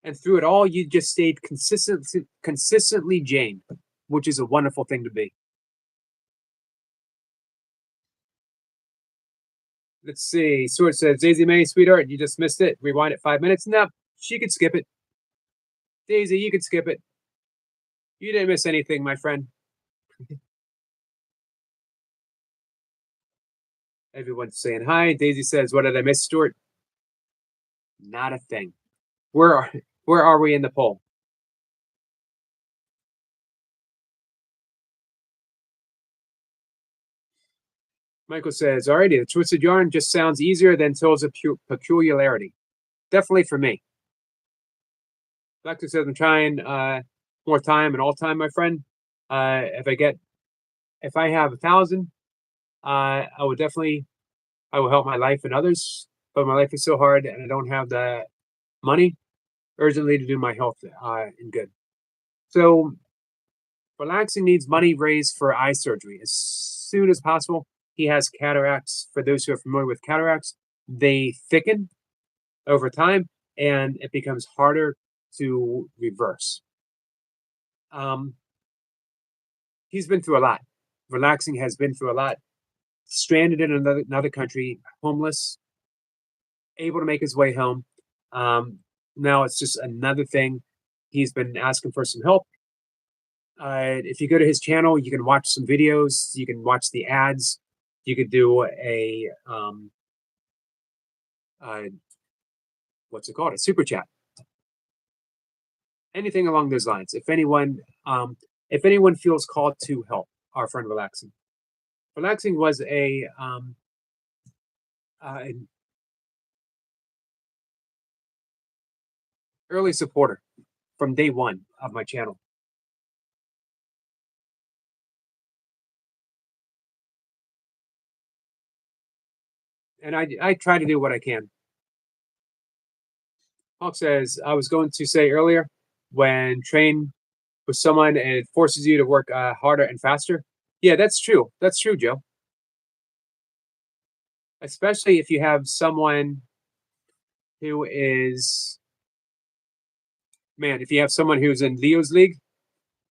And through it all, you just stayed consistently Jane, which is a wonderful thing to be. Let's see. Stuart says, Daisy May, sweetheart, you just missed it. Rewind it 5 minutes. No, she could skip it. Daisy, you could skip it. You didn't miss anything, my friend. Everyone's saying hi. Daisy says, what did I miss, Stuart? Not a thing. Where are we in the poll? Michael says, alrighty, the twisted yarn just sounds easier than tells a peculiarity. Definitely for me. Doctor says I'm trying more time and all time, my friend. If I have 1,000, I will help my life and others. But my life is so hard and I don't have the money urgently to do my health and good. So relaxing needs money raised for eye surgery as soon as possible. He has cataracts. For those who are familiar with cataracts, they thicken over time and it becomes harder to reverse. He's been through a lot. Relaxing has been through a lot. Stranded in another country, homeless, able to make his way home. Now it's just another thing. He's been asking for some help. If you go to his channel, you can watch some videos. You can watch the ads. You could do a what's it called? A super chat. Anything along those lines. If anyone feels called to help our friend Relaxing. Relaxing was an early supporter from day one of my channel. And I try to do what I can. Hawk says, I was going to say earlier, when train with someone and it forces you to work harder and faster. Yeah, that's true. That's true, Joe. Especially if you have someone who is, man, if you have someone who's in Leo's league,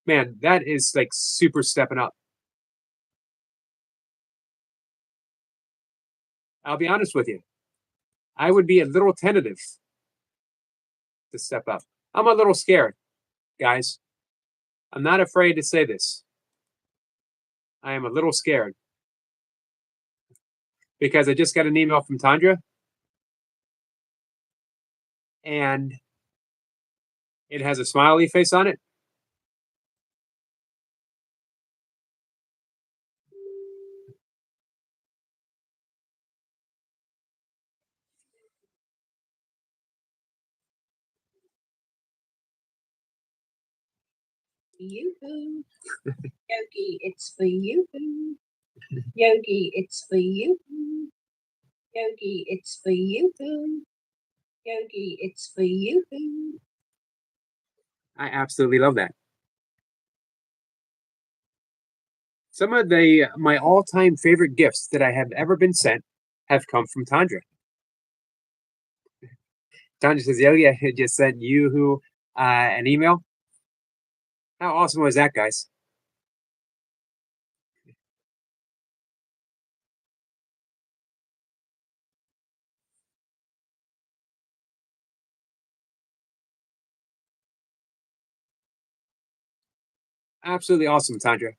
man, that is like super stepping up. I'll be honest with you. I would be a little tentative to step up. I'm a little scared, guys. I'm not afraid to say this. I am a little scared because I just got an email from Tandra and it has a smiley face on it. You. Yogi, it's for you. Yogi, it's for you. Yogi, it's for you. Yogi, it's for you. I absolutely love that. Some of my all-time favorite gifts that I have ever been sent have come from Tandra. Tandra says, Yogi, I just sent you an email. How awesome was that, guys? Absolutely awesome, Tandra.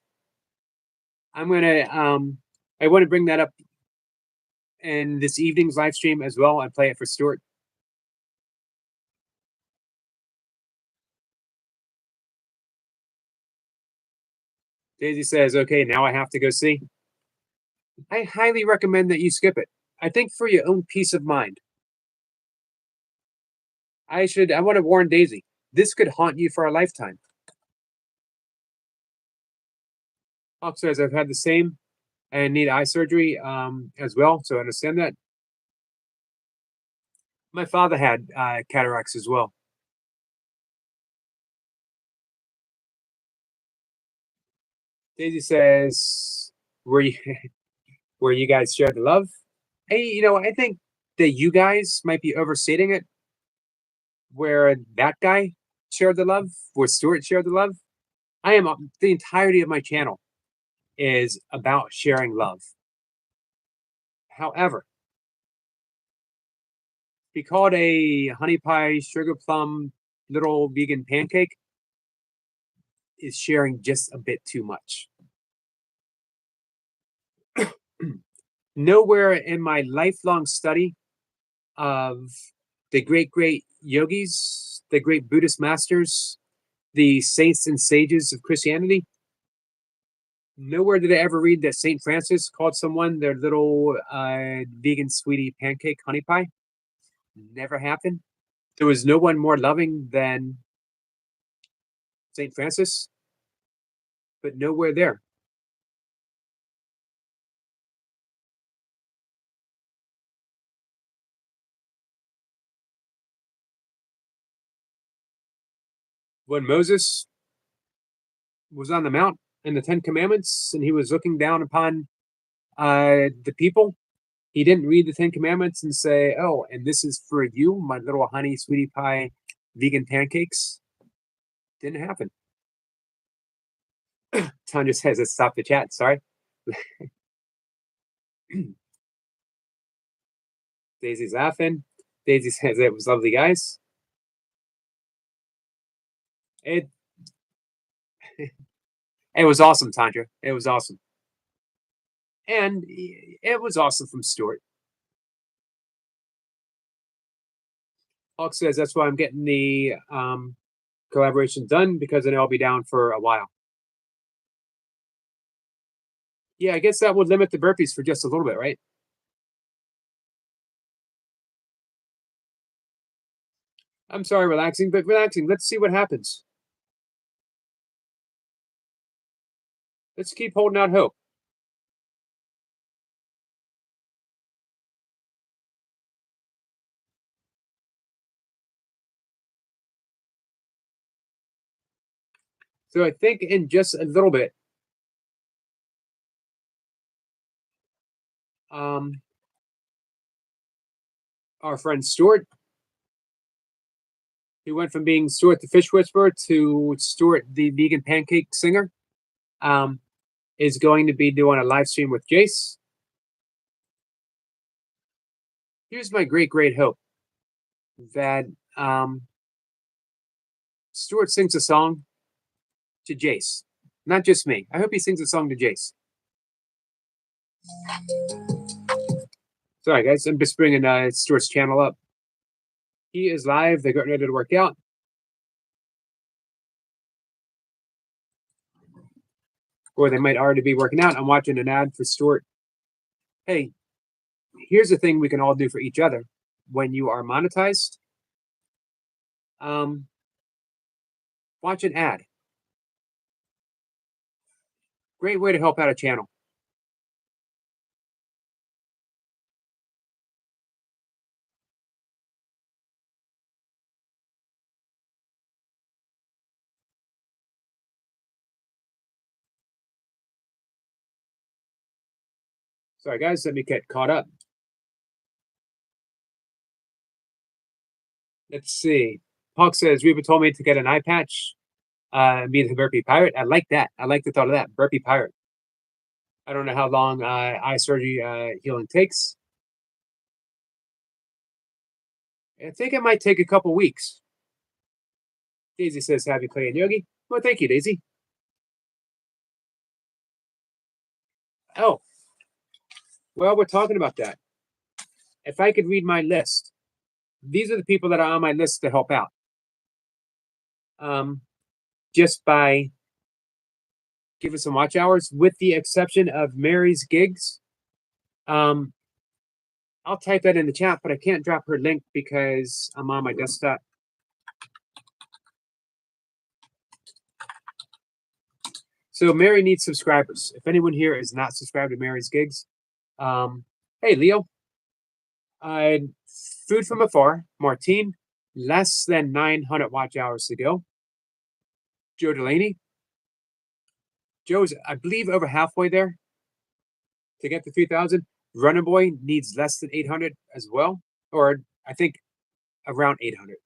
I'm gonna I want to bring that up in this evening's live stream as well and play it for Stuart. Daisy says, okay, now I have to go see. I highly recommend that you skip it. I think for your own peace of mind. I want to warn Daisy. This could haunt you for a lifetime. Hawk says, I've had the same and need eye surgery as well, so I understand that. My father had cataracts as well. Daisy says, were you guys shared the love? Hey, I think that you guys might be overstating it. Where that guy shared the love, where Stuart shared the love. The entirety of my channel is about sharing love. However, be called a honey pie sugar plum little vegan pancake is sharing just a bit too much. Nowhere in my lifelong study of the great yogis, the great Buddhist masters, the saints and sages of Christianity, nowhere did I ever read that St. Francis called someone their little vegan sweetie pancake honey pie. Never happened. There was no one more loving than St. Francis, but nowhere there. When Moses was on the mount in the Ten Commandments and he was looking down upon the people, he didn't read the Ten Commandments and say, oh, and this is for you, my little honey sweetie pie vegan pancakes. Didn't happen. Tanya says, let's stop the chat. Sorry. Daisy's laughing. Daisy says it was lovely, guys. It was awesome, Tandra. It was awesome. And it was awesome from Stuart. Hawk says that's why I'm getting the collaboration done, because then I'll be down for a while. Yeah, I guess that would limit the burpees for just a little bit, right? I'm sorry, relaxing, but relaxing. Let's see what happens. Let's keep holding out hope. So I think in just a little bit, our friend Stuart, he went from being Stuart the Fish Whisperer to Stuart the Vegan Pancake Singer, is going to be doing a live stream with Jace. Here's my great hope that Stuart sings a song to Jace, not just me. I hope he sings a song to Jace. Sorry, guys, I'm just bringing Stuart's channel up. He is live. They're getting ready to work out. Or they might already be working out. I'm watching an ad for Stuart. Hey, here's the thing we can all do for each other. When you are monetized, watch an ad. Great way to help out a channel. Sorry, guys, let me get caught up. Let's see. Hawk says, Reba told me to get an eye patch, be the burpee pirate. I like that. I like the thought of that. Burpee pirate. I don't know how long eye surgery healing takes. I think it might take a couple weeks. Daisy says, happy playing yogi. Well, thank you, Daisy. Oh, well, we're talking about that. If I could read my list, these are the people that are on my list to help out. Just by giving some watch hours, with the exception of Mary's gigs. I'll type that in the chat, but I can't drop her link because I'm on my desktop. So Mary needs subscribers. If anyone here is not subscribed to Mary's gigs, hey, Leo. Food from Afar, Martine, less than 900 watch hours to go. Joe Delaney. Joe's, I believe, over halfway there to get to 3,000. Runner Boy needs less than 800 as well, or I think around 800.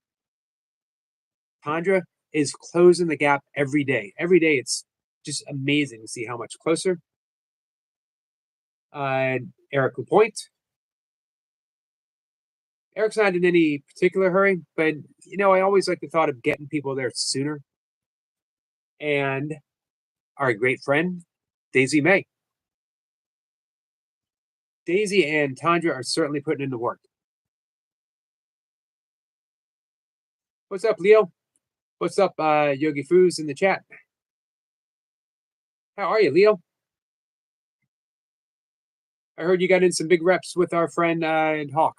Tandra is closing the gap every day. Every day, it's just amazing to see how much closer. Eric Lapointe. Eric's not in any particular hurry, but you know, I always like the thought of getting people there sooner. And our great friend, Daisy May. Daisy and Tandra are certainly putting in the work. What's up, Leo? What's up, Yogi Foos in the chat? How are you, Leo? I heard you got in some big reps with our friend Hawk.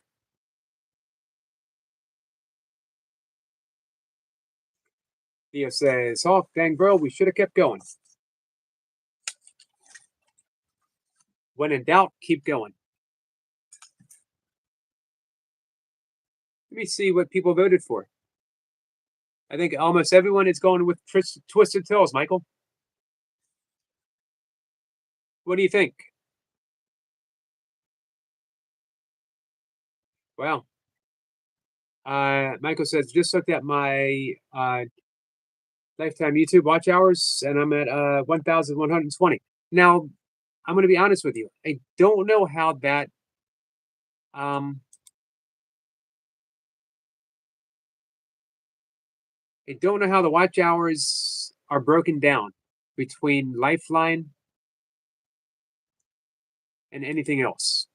Leo says, Hawk, dang bro, we should have kept going. When in doubt, keep going. Let me see what people voted for. I think almost everyone is going with Twisted Tails, Michael. What do you think? Wow. Michael says, just looked at my lifetime YouTube watch hours, and I'm at 1,120. Now, I'm going to be honest with you. I don't know how that I don't know how the watch hours are broken down between Lifeline and anything else.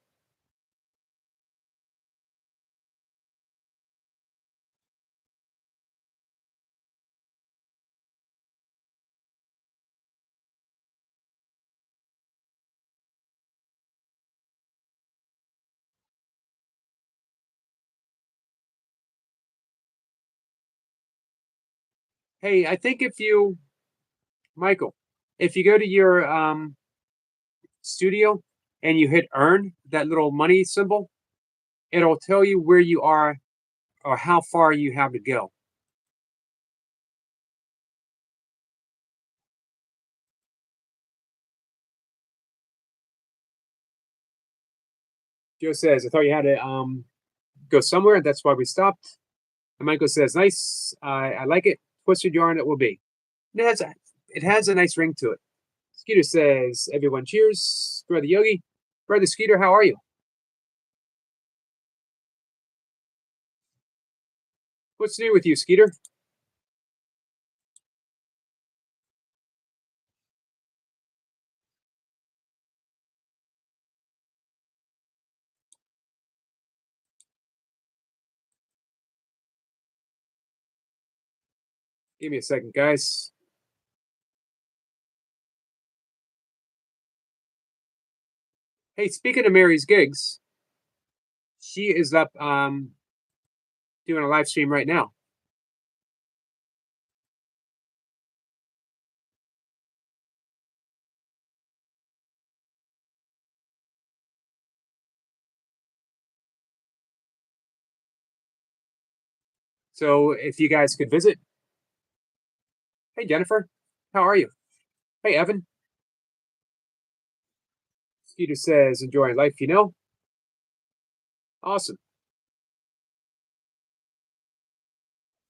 Hey, I think if you, Michael, if you go to your studio and you hit earn, that little money symbol, it'll tell you where you are or how far you have to go. Joe says, I thought you had to go somewhere. That's why we stopped. And Michael says, nice. I like it. Twisted yarn it will be. It has a nice ring to it. Skeeter says, everyone cheers. Brother Yogi. Brother Skeeter, how are you? What's new with you, Skeeter? Give me a second, guys. Hey, speaking of Mary's gigs, she is up doing a live stream right now. So if you guys could visit. Hey, Jennifer, how are you? Hey, Evan. Skeeter says, enjoying life, you know. Awesome.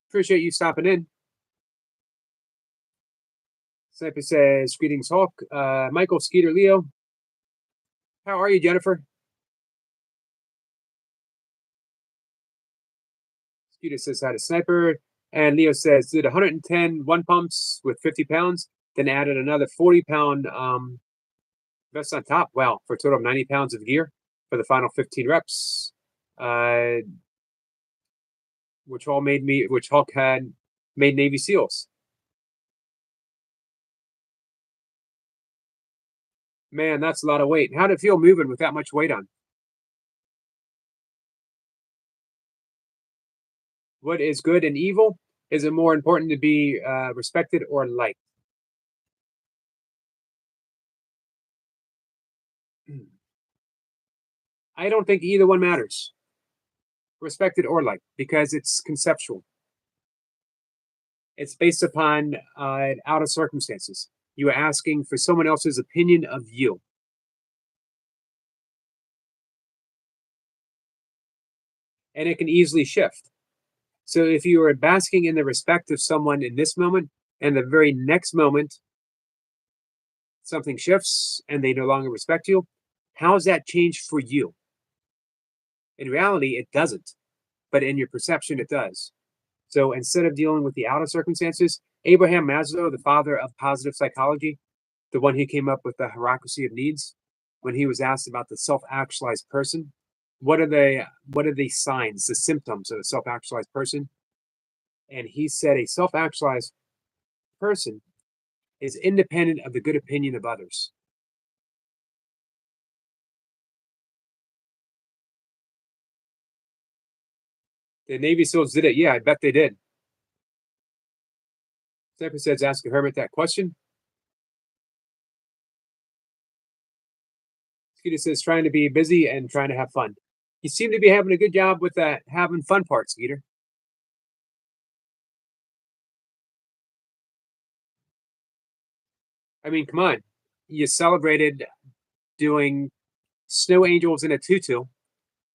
Appreciate you stopping in. Sniper says, greetings, Hawk. Michael, Skeeter, Leo. How are you, Jennifer? Skeeter says, hi to Sniper. And Leo says, did 110 one pumps with 50 pounds, then added another 40-pound vest on top. Wow, for a total of 90 pounds of gear for the final 15 reps. Which Hawk had made Navy SEALs. Man, that's a lot of weight. How'd it feel moving with that much weight on? What is good and evil? Is it more important to be respected or liked? I don't think either one matters. Respected or liked, because it's conceptual. It's based upon out of circumstances. You are asking for someone else's opinion of you. And it can easily shift. So if you are basking in the respect of someone in this moment, and the very next moment, something shifts and they no longer respect you, how has that changed for you? In reality, it doesn't. but in your perception, it does. So instead of dealing with the outer circumstances, Abraham Maslow, the father of positive psychology, the one who came up with the hierarchy of needs, when he was asked about the self-actualized person, what are the signs, the symptoms of a self-actualized person? And he said a self-actualized person is independent of the good opinion of others. The Navy SEALs did it. Yeah, I bet they did. Sniper says, ask a hermit that question. Skeeter says, trying to be busy and trying to have fun. You seem to be having a good job with that having fun part, Skeeter. I mean, come on. You celebrated doing snow angels in a tutu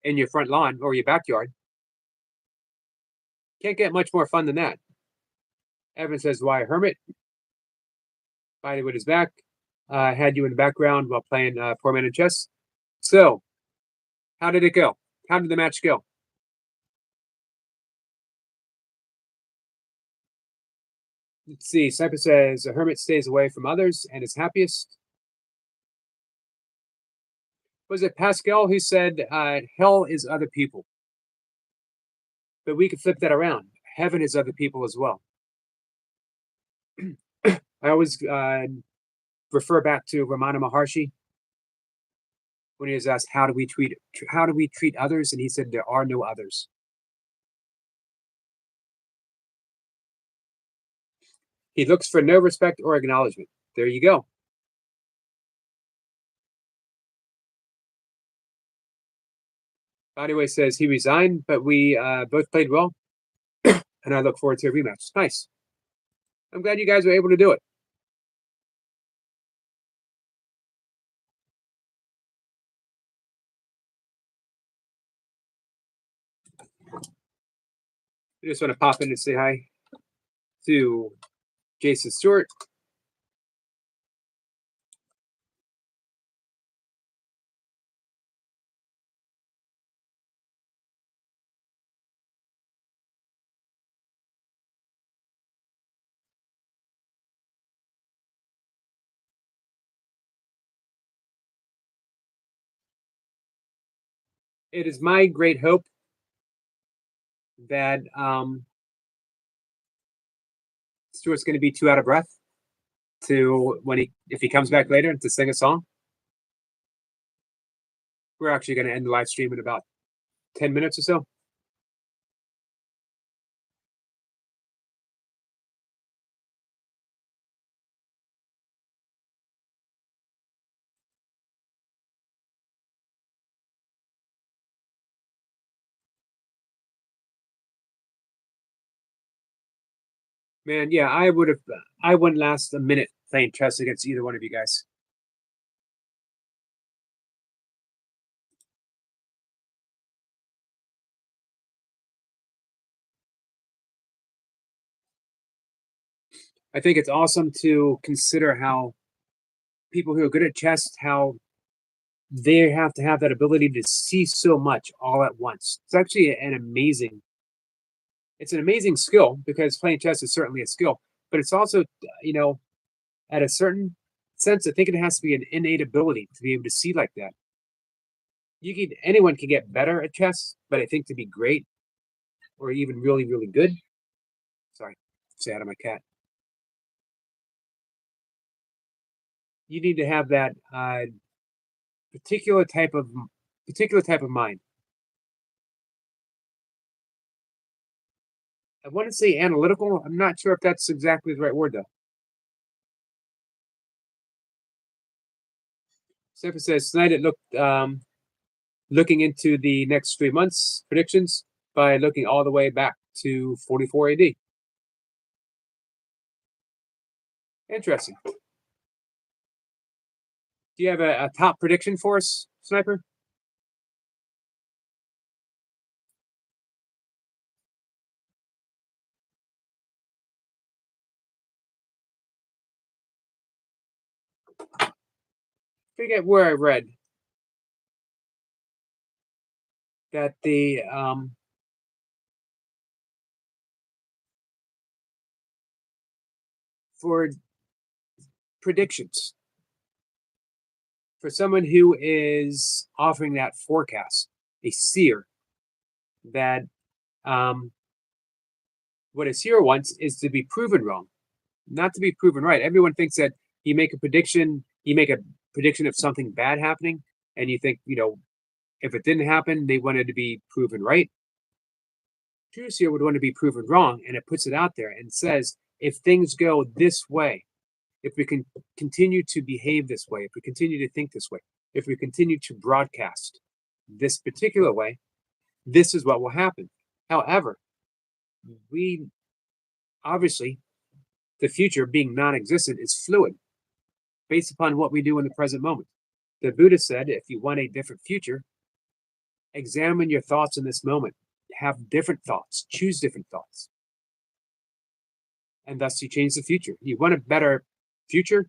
in your front lawn or your backyard. Can't get much more fun than that. Evan says, why a hermit? Fighting with his back. Had you in the background while playing Poor Man in Chess. So, how did it go? How did the match go? Let's see. Sniper says, a hermit stays away from others and is happiest. Was it Pascal who said, hell is other people? But we could flip that around. Heaven is other people as well. I always refer back to Ramana Maharshi when he was asked, how do we treat others? And he said, there are no others. He looks for no respect or acknowledgement. There you go. Bodyway says he resigned, but we both played well, and I look forward to a rematch. Nice. I'm glad you guys were able to do it. I just want to pop in and say hi to Jason Stewart. It is my great hope that Stewart's going to be too out of breath if he comes back later to sing a song. We're actually going to end the live stream in about 10 minutes or so. Man, yeah, I wouldn't last a minute playing chess against either one of you guys. I think it's awesome to consider how people who are good at chess, how they have to have that ability to see so much all at once. It's actually an amazing skill, because playing chess is certainly a skill, but it's also, at a certain sense, I think it has to be an innate ability to be able to see like that. Anyone can get better at chess, but I think to be great or even really, really good. Sorry, say out of my cat. You need to have that particular type of mind. I want to say analytical. I'm not sure if that's exactly the right word though. Stephen says tonight it looked looking into the next 3 months predictions by looking all the way back to 44 AD. Interesting. Do you have a top prediction for us, Sniper? Forget where I read that the for predictions. For someone who is offering that forecast, a seer, that what a seer wants is to be proven wrong, not to be proven right. Everyone thinks that you make a prediction of something bad happening, and you think, if it didn't happen, they wanted to be proven right. True seer would want to be proven wrong, and it puts it out there and says, if things go this way, if we can continue to behave this way, if we continue to think this way, if we continue to broadcast this particular way, this is what will happen. However, we obviously, the future being non-existent is fluid based upon what we do in the present moment. The Buddha said, if you want a different future, examine your thoughts in this moment, have different thoughts, choose different thoughts. And thus you change the future. You want a better future?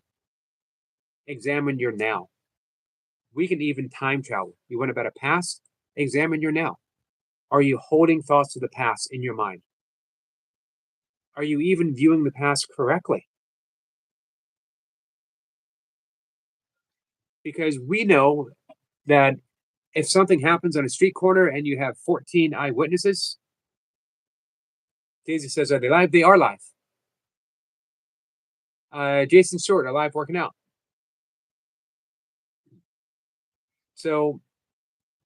Examine your now. We can even time travel. You want a better past? Examine your now. Are you holding thoughts of the past in your mind? Are you even viewing the past correctly? Because we know that if something happens on a street corner and you have 14 eyewitnesses, Daisy says, are they live? They are live. Jason Stewart, alive working out. So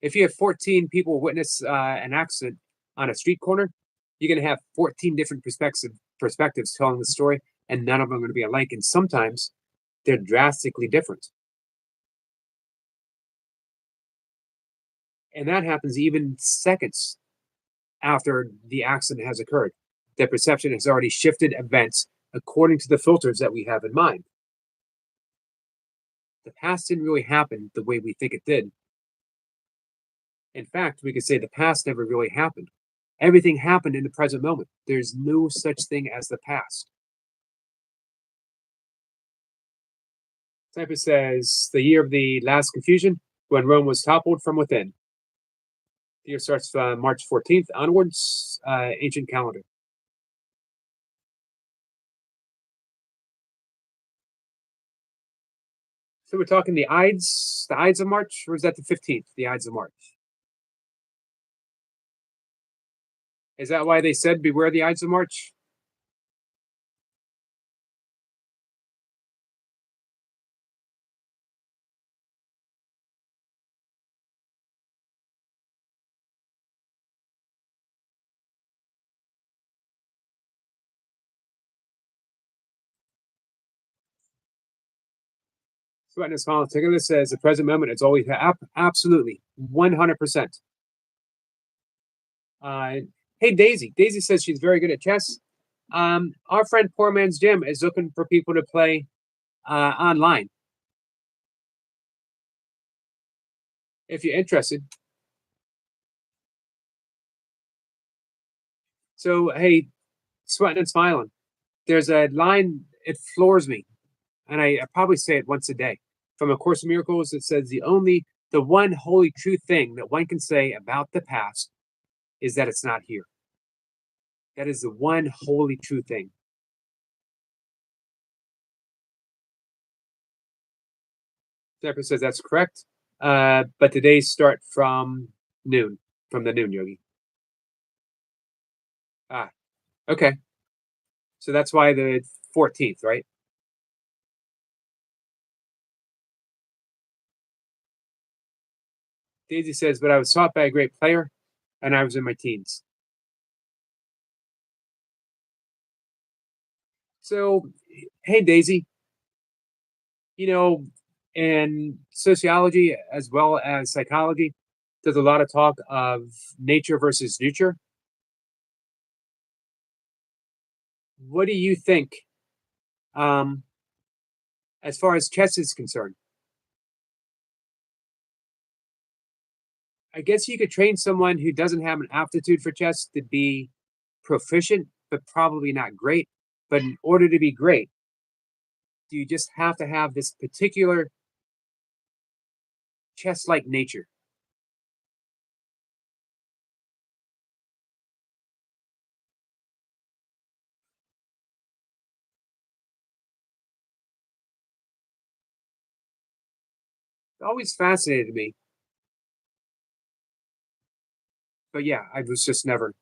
if you have 14 people witness an accident on a street corner, you're going to have 14 different perspectives telling the story, and none of them are going to be alike. And sometimes they're drastically different. And that happens even seconds after the accident has occurred. The perception has already shifted events according to the filters that we have in mind. The past didn't really happen the way we think it did. In fact, we could say the past never really happened. Everything happened in the present moment. There's no such thing as the past. Typus says, the year of the last confusion, when Rome was toppled from within. The year starts March 14th onwards, ancient calendar. So we're talking the Ides of March, or is that the 15th, the Ides of March? Is that why they said beware the Ides of March? Sweetness Political says the present moment is always absolutely 100%. Hey Daisy. Daisy says she's very good at chess. Our friend Poor Man's Jim is looking for people to play online. If you're interested. So hey, sweating and smiling. There's a line, it floors me, and I probably say it once a day. From A Course in Miracles, it says the one holy true thing that one can say about the past is that it's not here. That is the one holy true thing. Zephyr says that's correct. But the days start from noon, from the noon yogi. Ah, okay. So that's why the 14th, right? Daisy says, but I was taught by a great player and I was in my teens. So, hey, Daisy, in sociology as well as psychology, there's a lot of talk of nature versus nurture. What do you think as far as chess is concerned? I guess you could train someone who doesn't have an aptitude for chess to be proficient, but probably not great. But in order to be great, do you just have to have this particular chess-like nature? always fascinated me. But yeah, I was just never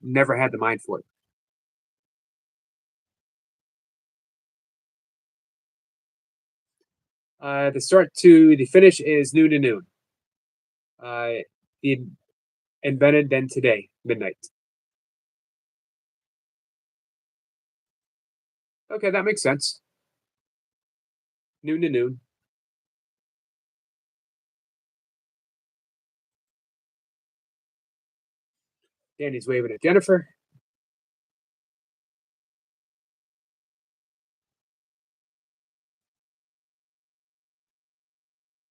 had the mind for it. The start to the finish is noon to noon. The invented then today, midnight. Okay, that makes sense. Noon to noon. Danny's waving at Jennifer.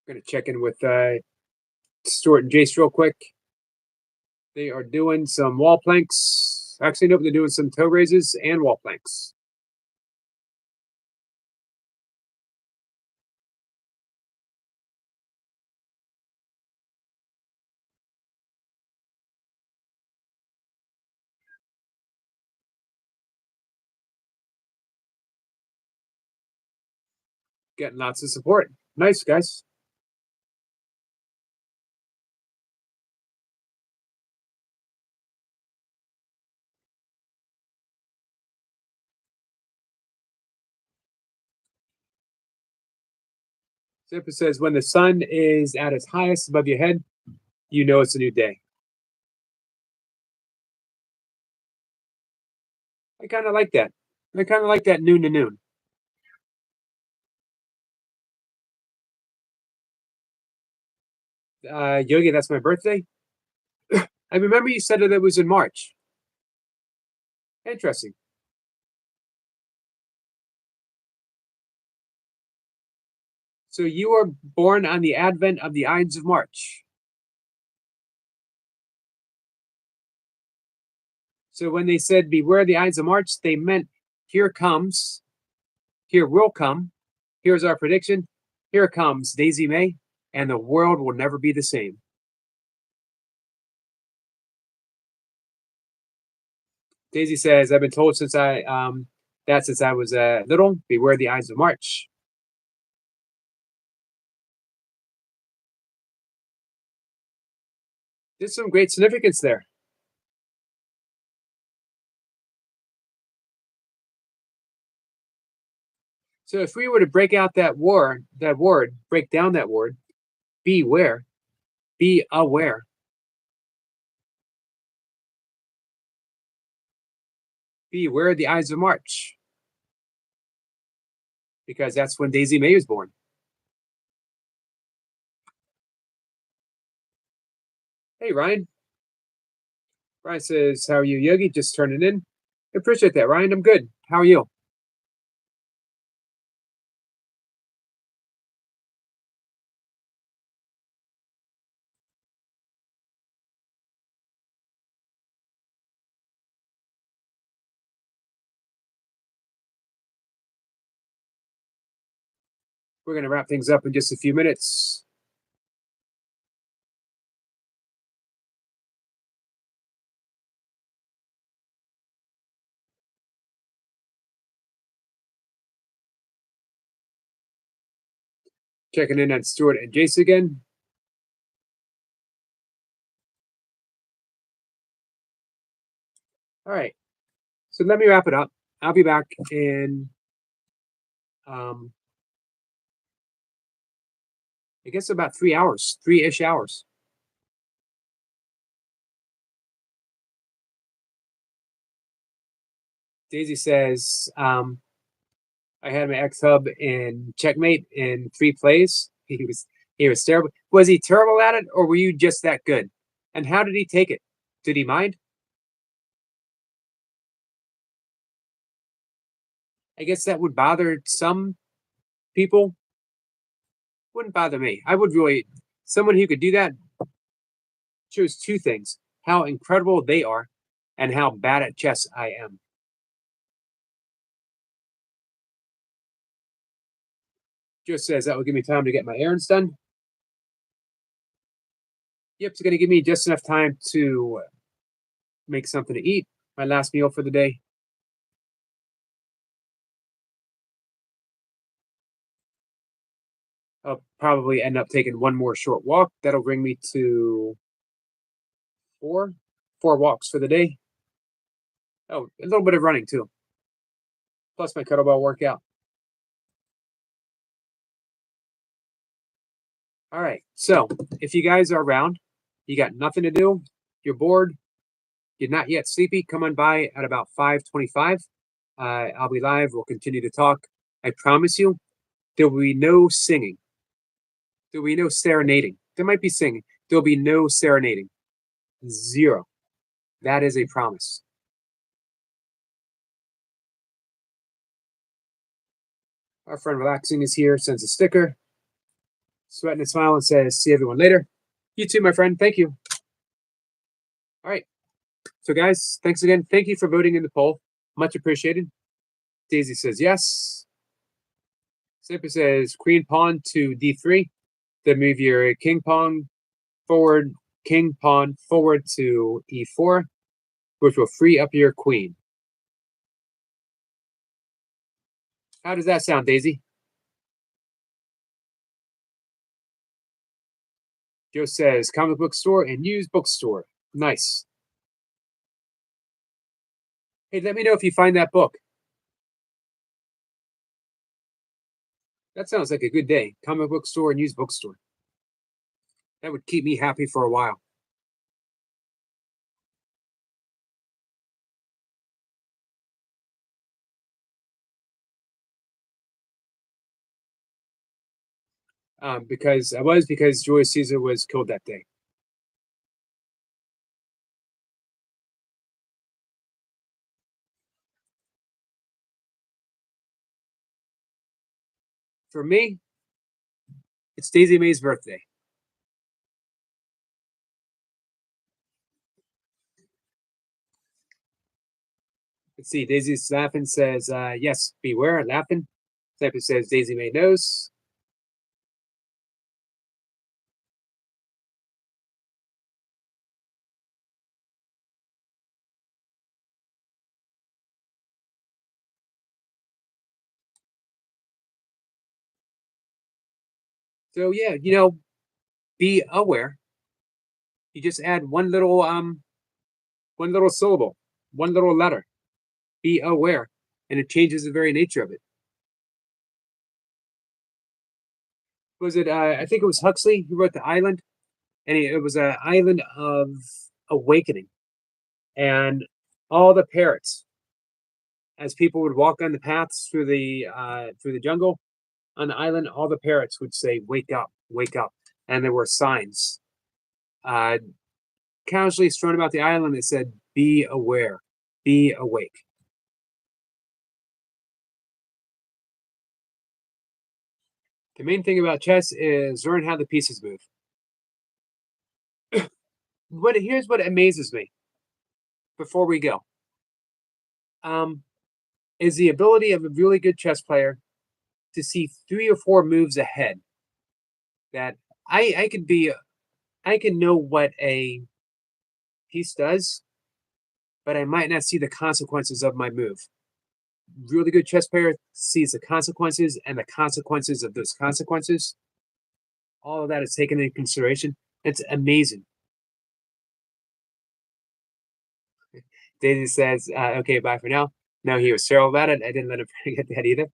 Gonna check in with Stuart and Jace real quick. They are doing some wall planks. Actually, nope, they're doing some toe raises and wall planks. Getting lots of support. Nice, guys. Zipper says, when the sun is at its highest above your head, you know it's a new day. I kind of like that. I kind of like that noon to noon. Yogi, that's my birthday. I remember you said that it was in March. Interesting. So you were born on the advent of the Ides of March. So when they said beware the Ides of March, they meant here comes, here will come, here's our prediction, here comes Daisy May, and the world will never be the same. Daisy says, I've been told since I was little, beware the Ides of March. There's some great significance there. So if we were to break out that word, break down that word, beware, be aware. Beware the Ides of March. Because that's when Daisy May was born. Hey, Ryan. Ryan says, how are you, Yogi? Just turning in. I appreciate that, Ryan. I'm good. How are you? We're going to wrap things up in just a few minutes. Checking in on Stuart and Jace again. All right. So let me wrap it up. I'll be back in, I guess about 3 hours, 3-ish hours. Daisy says, I had my ex-hub in checkmate in 3 plays. He was terrible. Was he terrible at it, or were you just that good? And how did he take it? Did he mind? I guess that would bother some people. Wouldn't bother me. I would really, someone who could do that shows 2 things: how incredible they are and how bad at chess I am. Just says that will give me time to get my errands done. Yep, it's going to give me just enough time to make something to eat, my last meal for the day. I'll probably end up taking one more short walk. That'll bring me to four walks for the day. Oh, a little bit of running too. Plus my kettlebell workout. All right. So if you guys are around, you got nothing to do, you're bored, you're not yet sleepy, come on by at about 5:25. I'll be live. We'll continue to talk. I promise you, there will be no singing. There will be no serenading. There might be singing. There'll be no serenading. Zero. That is a promise. Our friend Relaxing is here, sends a sticker. Sweating and smiling says, see everyone later. You too, my friend. Thank you. All right. So, guys, thanks again. Thank you for voting in the poll. Much appreciated. Daisy says yes. Zipper says queen pawn to d3. Then move your king pawn forward to e4, which will free up your queen. How does that sound, Daisy? Joe says comic book store and used bookstore. Nice. Hey, let me know if you find that book. That sounds like a good day. Comic book store and used bookstore. That would keep me happy for a while. Because Julius Caesar was killed that day. For me, it's Daisy May's birthday. Let's see. Daisy's laughing says, yes, beware, laughing. Sniper says Daisy May knows. So yeah, be aware. You just add one little syllable, one little letter. Be aware, and it changes the very nature of it. Was it? I think it was Huxley who wrote The Island, and it was an island of awakening, and all the parrots, as people would walk on the paths through the jungle on the island, all the parrots would say, "Wake up, wake up," and there were signs, casually strewn about the island that said, "Be aware, be awake." The main thing about chess is learn how the pieces move. Here's what amazes me before we go. Is the ability of a really good chess player to see 3 or 4 moves ahead. That I can know what a piece does, but I might not see the consequences of my move. Really good chess player sees the consequences and the consequences of those consequences. All of that is taken into consideration. It's amazing. Daisy says, okay, bye for now. No, he was sterile about it. I didn't let him forget that either.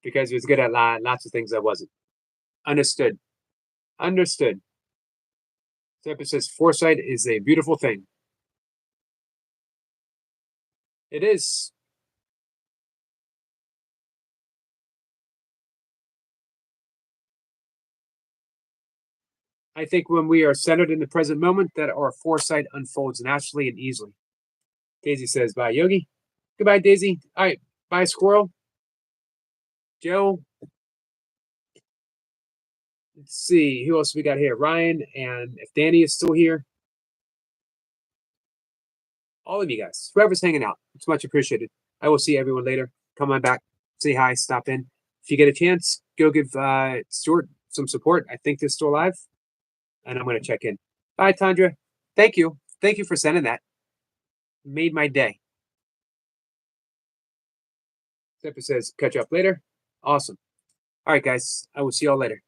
Because he was good at lots of things I wasn't. Understood. Understood. Zephyr says, foresight is a beautiful thing. It is. I think when we are centered in the present moment, that our foresight unfolds naturally and easily. Daisy says, bye, Yogi. Goodbye, Daisy. All right. Bye, Squirrel. Joe. Let's see. Who else we got here? Ryan. And if Danny is still here. All of you guys. Whoever's hanging out. It's much appreciated. I will see everyone later. Come on back. Say hi. Stop in. If you get a chance, go give Stuart some support. I think they're still alive. And I'm going to check in. Bye, Tandra. Thank you. Thank you for sending that. Made my day. Zephyr says, catch up later. Awesome. All right, guys. I will see y'all later.